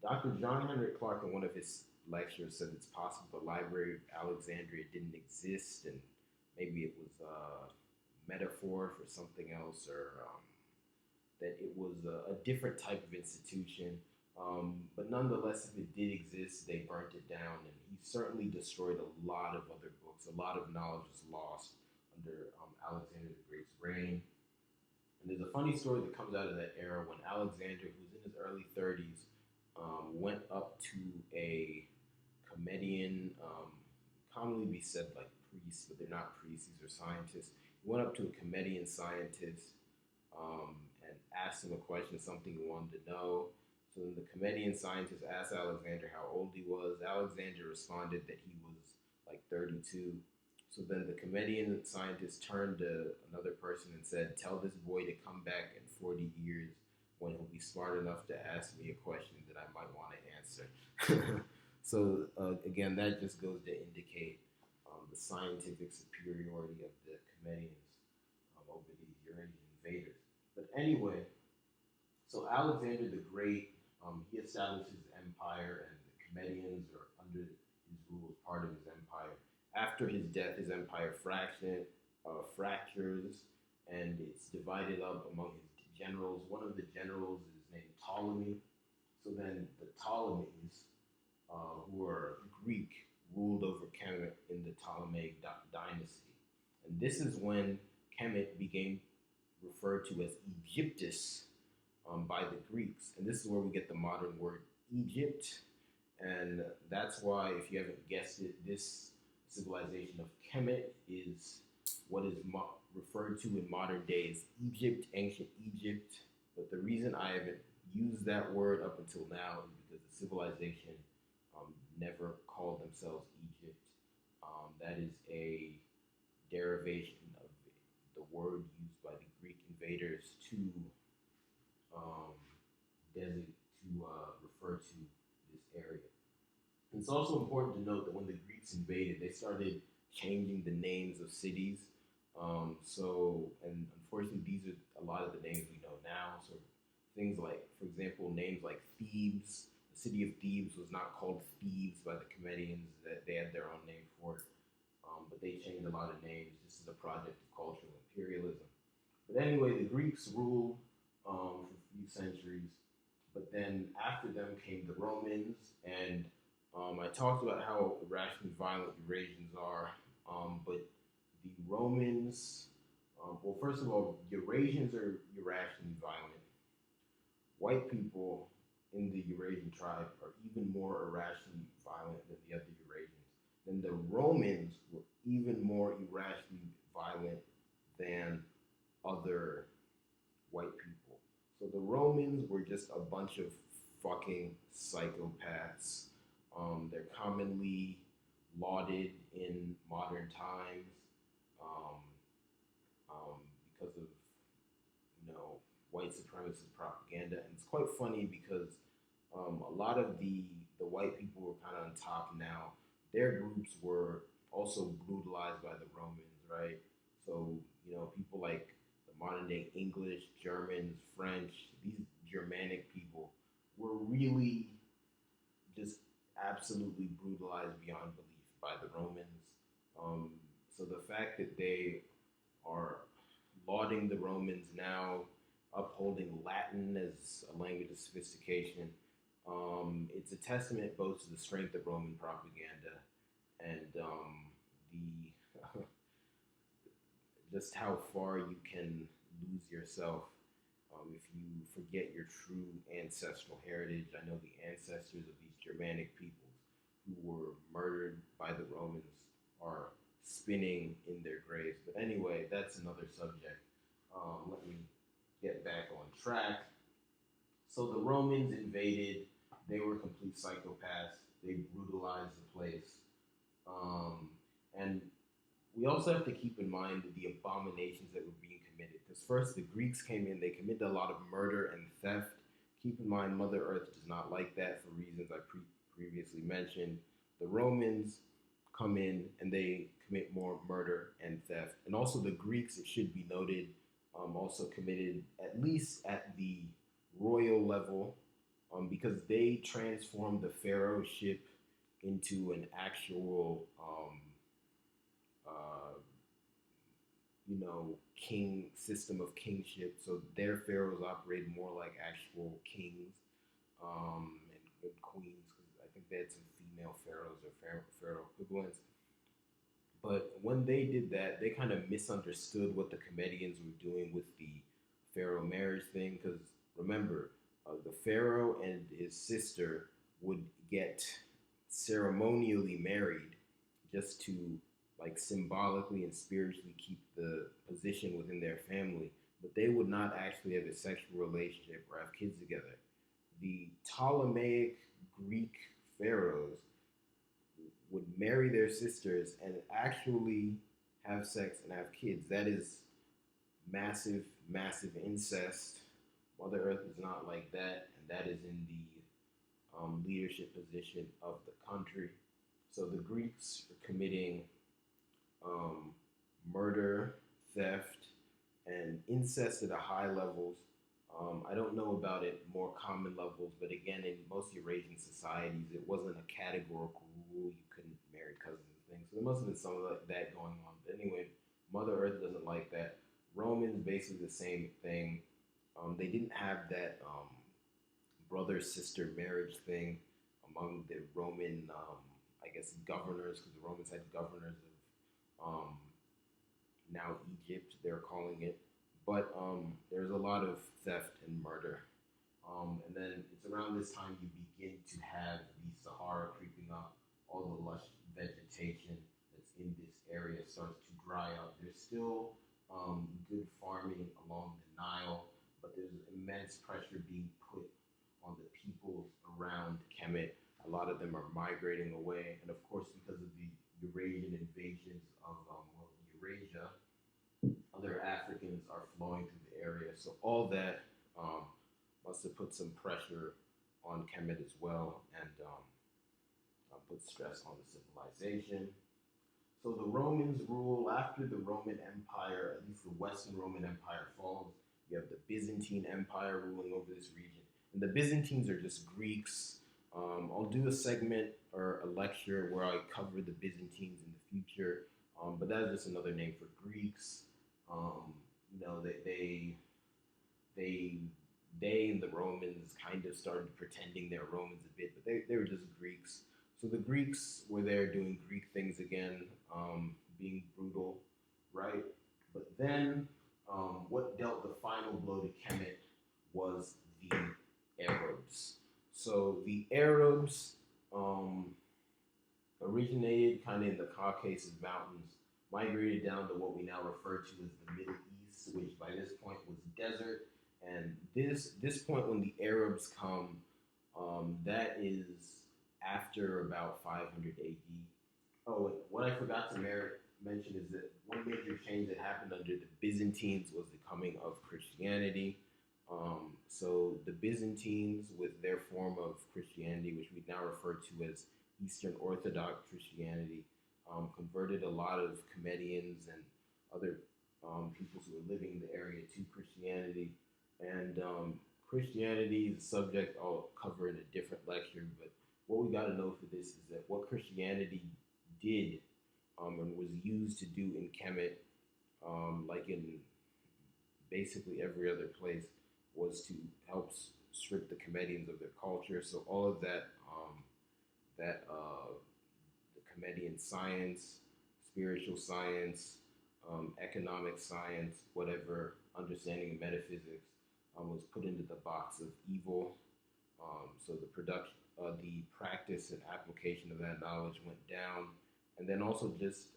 Dr. John Henrik Clarke, in one of his lectures, said it's possible the Library of Alexandria didn't exist, and maybe it was a metaphor for something else, or that it was a different type of institution. But nonetheless, if it did exist, they burnt it down, and he certainly destroyed a lot of other books. A lot of knowledge was lost under Alexander the Great's reign. And there's a funny story that comes out of that era when Alexander, who's in his early 30s, went up to a Kemetian, commonly be said like priests, but they're not priests, these are scientists. He went up to a Kemetian scientist and asked him a question, something he wanted to know. So then the Kemetian scientist asked Alexander how old he was. Alexander responded that he was like 32. So then the Kemetian scientist turned to another person and said, "Tell this boy to come back in 40 years when he'll be smart enough to ask me a question that I might want to answer. So again, that just goes to indicate the scientific superiority of the Kemetians over these Eurasian invaders. But anyway, so Alexander the Great, he established his empire, and the Kemetians are under his rule as part of his empire. After his death, his empire fractures, and it's divided up among his generals. One of the generals is named Ptolemy. So then the Ptolemies, who are Greek, ruled over Kemet in the Ptolemaic dynasty. And this is when Kemet became referred to as Egyptus by the Greeks. And this is where we get the modern word Egypt. And that's why, if you haven't guessed it, this civilization of Kemet is what is referred to in modern days Egypt, ancient Egypt. But the reason I haven't used that word up until now is because the civilization never called themselves Egypt. That is a derivation of the word used by the Greek invaders to refer to this area. It's also important to note that when the Greeks invaded, they started changing the names of cities. And unfortunately, these are a lot of the names we know now. So things like, for example, names like Thebes. The city of Thebes was not called Thebes by the Kemetians. That they had their own name for it. But they changed a lot of names. This is a project of cultural imperialism. But anyway, the Greeks ruled for a few centuries. But then after them came the Romans, and I talked about how irrationally violent Eurasians are, but the Romans, well, first of all, Eurasians are irrationally violent. White people in the Eurasian tribe are even more irrationally violent than the other Eurasians. Then the Romans were even more irrationally violent than other white people. So the Romans were just a bunch of fucking psychopaths. They're commonly lauded in modern times because of, white supremacist propaganda. And it's quite funny because a lot of the white people who are kind of on top now, their groups were also brutalized by the Romans, right? So, people like the modern day English, Germans, French, these Germanic people were really just absolutely brutalized beyond belief by the Romans. So the fact that they are lauding the Romans now, upholding Latin as a language of sophistication, it's a testament both to the strength of Roman propaganda and the just how far you can lose yourself if you forget your true ancestral heritage. I know the ancestors of these Germanic peoples who were murdered by the Romans are spinning in their graves. But anyway, that's another subject. Let me get back on track. So the Romans invaded. They were complete psychopaths. They brutalized the place. And we also have to keep in mind the abominations that were being committed. Because first, the Greeks came in, they committed a lot of murder and theft. Keep in mind, Mother Earth does not like that for reasons I previously mentioned. The Romans come in and they commit more murder and theft. And also the Greeks, it should be noted, also committed, at least at the royal level, because they transformed the pharaoh ship into an actual king system of kingship. So their pharaohs operated more like actual kings and queens, because I think they had some female pharaohs or pharaoh equivalents. But when they did that, they kind of misunderstood what the Kemetians were doing with the pharaoh marriage thing. Because remember, the pharaoh and his sister would get ceremonially married just to symbolically and spiritually keep the position within their family, but they would not actually have a sexual relationship or have kids together. The Ptolemaic Greek pharaohs would marry their sisters and actually have sex and have kids. That is massive, massive incest. Mother Earth is not like that, and that is in the leadership position of the country. So the Greeks are committing um, murder, theft, and incest at a high levels. I don't know about it more common levels, but again, in most Eurasian societies, it wasn't a categorical rule. You couldn't marry cousins and things. So there must have been some of that going on. But anyway, Mother Earth doesn't like that. Romans, basically the same thing. They didn't have that brother sister marriage thing among the Roman, I guess, governors, because the Romans had governors of now Egypt, they're calling it. But there's a lot of theft and murder. And then it's around this time you begin to have the Sahara creeping up, all the lush vegetation that's in this area starts to dry up. There's still good farming along the Nile, but there's immense pressure being put on the peoples around Kemet. A lot of them are migrating away, and of course, because of the Eurasian invasions of Eurasia, other Africans are flowing through the area. So all that must have put some pressure on Kemet as well, and put stress on the civilization. So the Romans rule after the Roman Empire, at least the Western Roman Empire falls. You have the Byzantine Empire ruling over this region. And the Byzantines are just Greeks. I'll do a segment or a lecture where I cover the Byzantines in the future, but that's just another name for Greeks. They and the Romans kind of started pretending they're Romans a bit, but they were just Greeks. So the Greeks were there doing Greek things again, being brutal, right? But then what dealt the final blow to Kemet was the Arabs. So the Arabs originated kind of in the Caucasus Mountains, migrated down to what we now refer to as the Middle East, which by this point was desert. And this point when the Arabs come, that is after about 500 AD. Oh, and what I forgot to mention is that one major change that happened under the Byzantines was the coming of Christianity. So the Byzantines, with their form of Christianity, which we now refer to as Eastern Orthodox Christianity, converted a lot of Kemetians and other peoples who were living in the area to Christianity. And Christianity is a subject I'll cover in a different lecture, but what we got to know for this is that what Christianity did and was used to do in Kemet, like in basically every other place, was to help strip the Kemetians of their culture. So all of that, the Kemetian science, spiritual science, economic science, whatever understanding of metaphysics, was put into the box of evil. So the practice and application of that knowledge went down, and then also just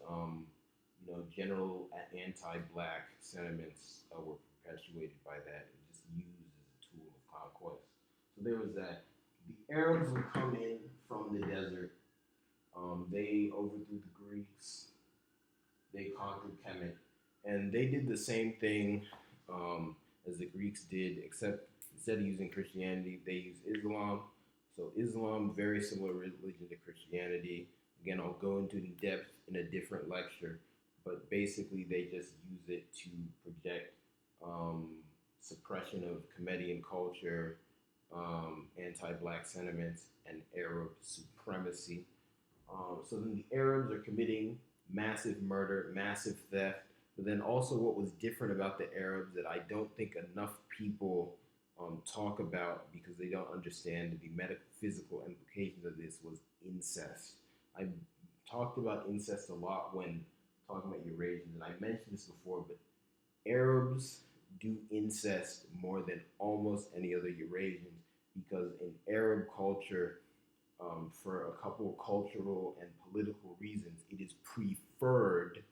general anti-black sentiments were perpetuated by that and just used as a tool of conquest. So there was that. The Arabs would come in from the desert. They overthrew the Greeks. They conquered Kemet, and they did the same thing as the Greeks did, except instead of using Christianity, they used Islam. So Islam, very similar religion to Christianity. Again, I'll go into in depth in a different lecture, but basically they just use it to project suppression of Kemetian culture, anti-black sentiments, and Arab supremacy. So then the Arabs are committing massive murder, massive theft, but then also what was different about the Arabs that I don't think enough people talk about because they don't understand the metaphysical implications of this was incest. I talked about incest a lot when talking about Eurasians, and I mentioned this before, but Arabs do incest more than almost any other Eurasians because in Arab culture, for a couple of cultural and political reasons, it is preferred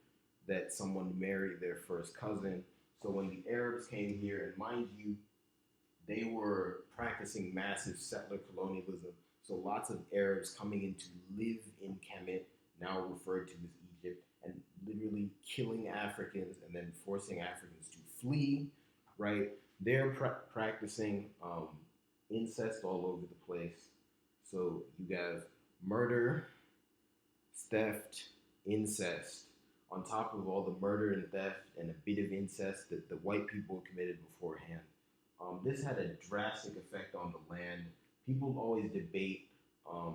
that someone marry their first cousin. So when the Arabs came here, and mind you, they were practicing massive settler colonialism. So lots of Arabs coming in to live in Kemet, now referred to as Egypt, and literally killing Africans and then forcing Africans to flee, right? They're practicing incest all over the place. So you have murder, theft, incest, on top of all the murder and theft and a bit of incest that the white people committed beforehand. This had a drastic effect on the land. People always debate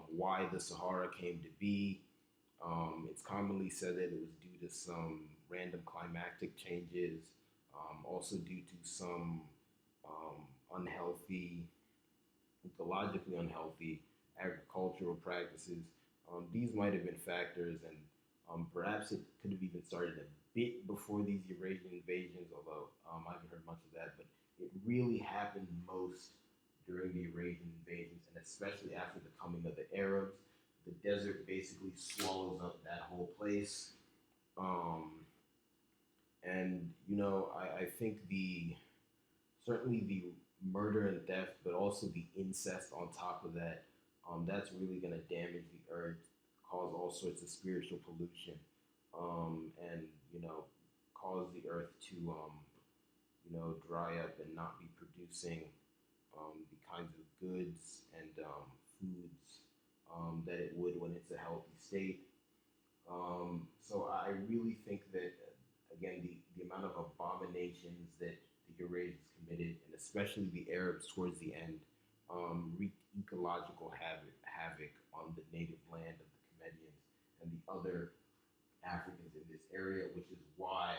why the Sahara came to be. It's commonly said that it was due to some random climatic changes, also due to some unhealthy, ecologically unhealthy agricultural practices. These might have been factors, and perhaps it could have even started a bit before these Eurasian invasions, although I haven't heard much of that. But it really happened most during the Eurasian invasions, and especially after the coming of the Arabs. The desert basically swallows up that whole place. Um, and I think the certainly the murder and theft, but also the incest on top of that, that's really going to damage the earth, cause all sorts of spiritual pollution, and cause the earth to dry up and not be producing the kinds of goods and foods that it would when it's a healthy state. So I really think that again the amount of abominations that the Eurasians committed, and especially the Arabs towards the end, wreaked ecological havoc on the native land of the Kemetians and the other Africans in this area, which is why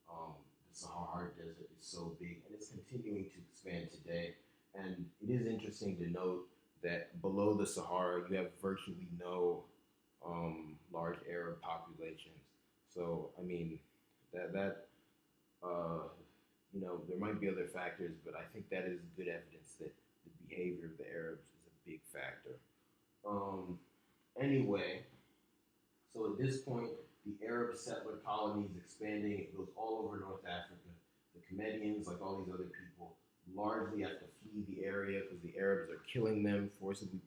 the Sahara Desert is so big and it's continuing to expand today. And it is interesting to note that below the Sahara, you have virtually no large Arab populations. So I mean, that there might be other factors, but I think that is good evidence that the behavior of the Arabs is a big factor. Um, anyway, so at this point, the Arab settler colony is expanding. It goes all over North Africa. The Kemetians, like all these other people, largely have to flee the area because the Arabs are killing them, forcibly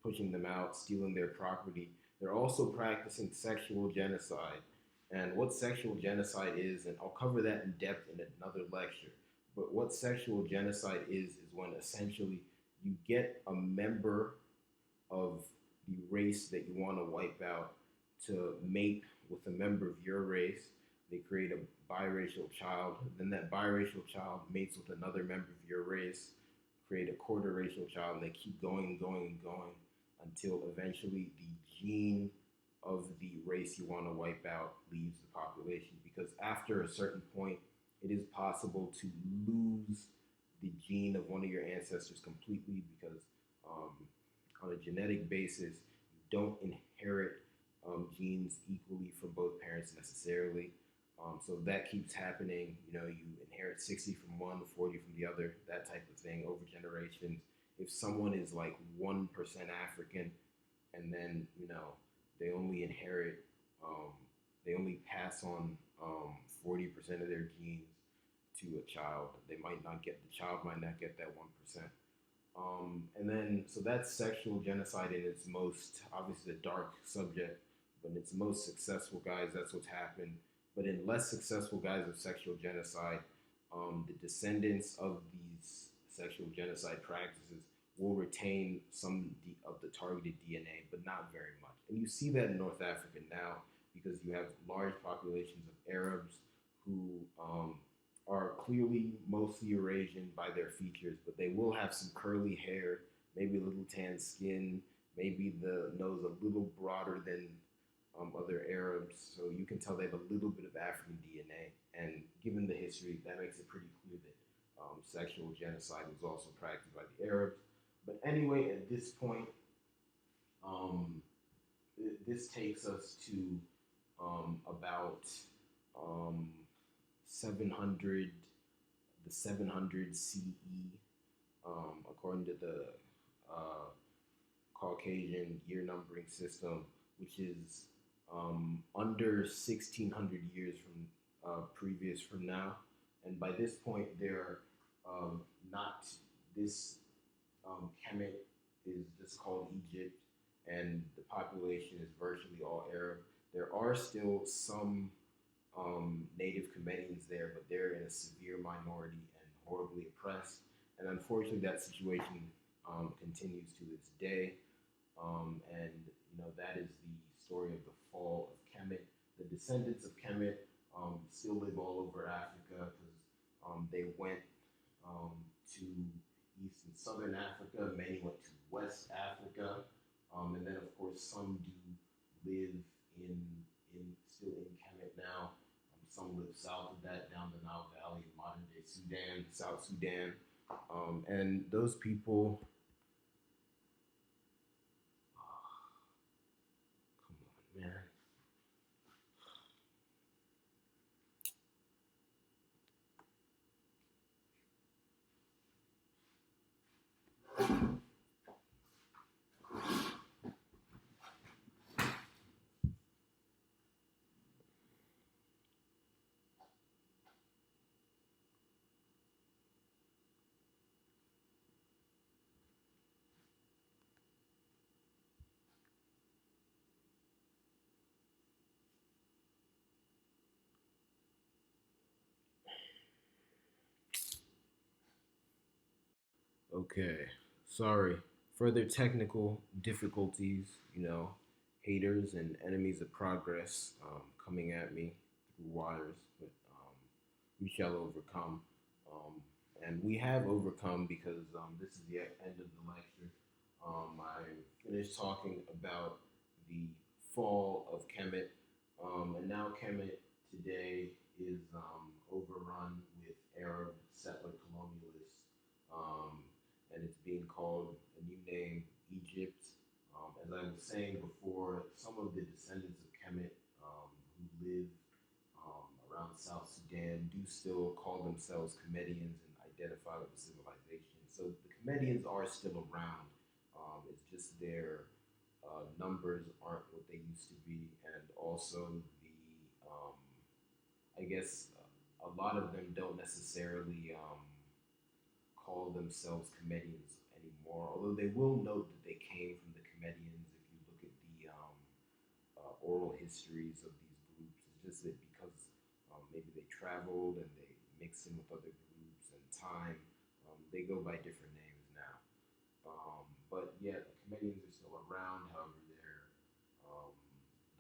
pushing them out, stealing their property. They're also practicing sexual genocide. And what sexual genocide is, and I'll cover that in depth in another lecture. But what sexual genocide is when essentially you get a member of the race that you want to wipe out to mate with a member of your race. They create a biracial child. Then that biracial child mates with another member of your race, create a quarter racial child, and they keep going and going and going until eventually the gene of the race you want to wipe out leaves the population. Because after a certain point, it is possible to lose the gene of one of your ancestors completely because on a genetic basis, you don't inherit genes equally from both parents necessarily. So that keeps happening. You inherit 60 from one, 40 from the other, that type of thing over generations. If someone is like 1% African and then, they only inherit, they only pass on 40% of their genes to a child, the child might not get that 1%. And then, so that's sexual genocide in its most, obviously, a dark subject, but in its most successful guys, that's what's happened. But in less successful guys of sexual genocide, the descendants of these sexual genocide practices will retain some of the targeted DNA, but not very much. And you see that in North Africa now because you have large populations of Arabs who are clearly mostly Eurasian by their features, but they will have some curly hair, maybe a little tan skin, maybe the nose a little broader than other Arabs. So you can tell they have a little bit of African DNA. And given the history, that makes it pretty clear that sexual genocide was also practiced by the Arabs. But anyway, at this point, um, this takes us to about um, 700, the 700 CE, according to the uh, Caucasian year numbering system, which is under 1600 years from previous from now. And by this point, they're not this Kemet is just called Egypt, and the population is virtually all Arab. There are still some native Kemetians there, but they're in a severe minority, and horribly oppressed. And unfortunately, that situation continues to this day. And that is the story of the fall of Kemet. The descendants of Kemet still live all over Africa because they went to East and Southern Africa. Many went to West Africa, and then of course some do live in still in Kemet now. Some live south of that, down the Nile Valley, modern day Sudan, South Sudan, and those people. Come on, man. Okay, sorry. Further technical difficulties, haters and enemies of progress coming at me through wires, but we shall overcome. And we have overcome because this is the end of the lecture. I finished talking about the fall of Kemet, and now Kemet today is overrun with Arab settler colonialists, um, and it's being called a new name, Egypt. As I was saying before, some of the descendants of Kemet who live around South Sudan do still call themselves Kemetians and identify with the civilization. So the Kemetians are still around. It's just their numbers aren't what they used to be, and also I guess a lot of them don't necessarily call themselves Kemetians anymore. Although they will note that they came from the Kemetians if you look at the oral histories of these groups. It's just that because maybe they traveled and they mixed in with other groups and time, they go by different names now. But yeah, the Kemetians are still around. However, um,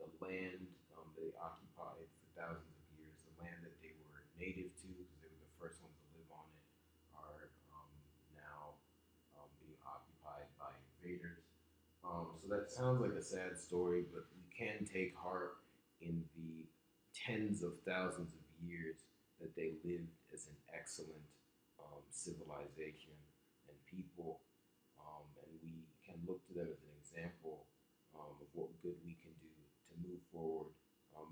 the land they occupied for thousands of years, the land that they were native to, because they were the first ones to live on it, are now being occupied by invaders. So that sounds like a sad story, but we can take heart in the tens of thousands of years that they lived as an excellent civilization and people, and we can look to them as an example of what good we can do to move forward.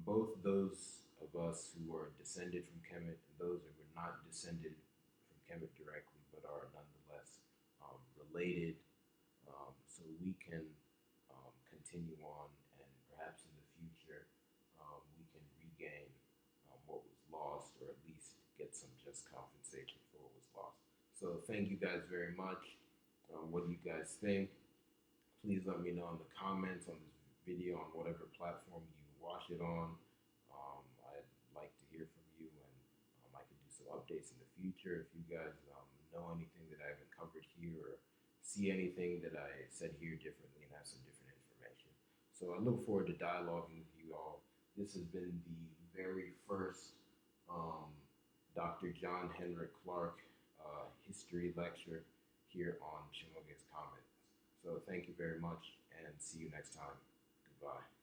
Both those of us who are descended from Kemet and those who are not descended from Kemet directly, but are nonetheless related, so we can continue on, and perhaps in the future we can regain what was lost, or at least get some just compensation for what was lost. So thank you guys very much. What do you guys think? Please let me know in the comments on this video on whatever platform you watch it on. I'd like to hear from you, and I can do some updates in the future. If you guys know anything that I haven't covered here, or see anything that I said here differently and have some different information. So I look forward to dialoguing with you all. This has been the very first um, Dr. John Henrik Clark history lecture here on Chimoge's Comments. So thank you very much, and see you next time. Goodbye.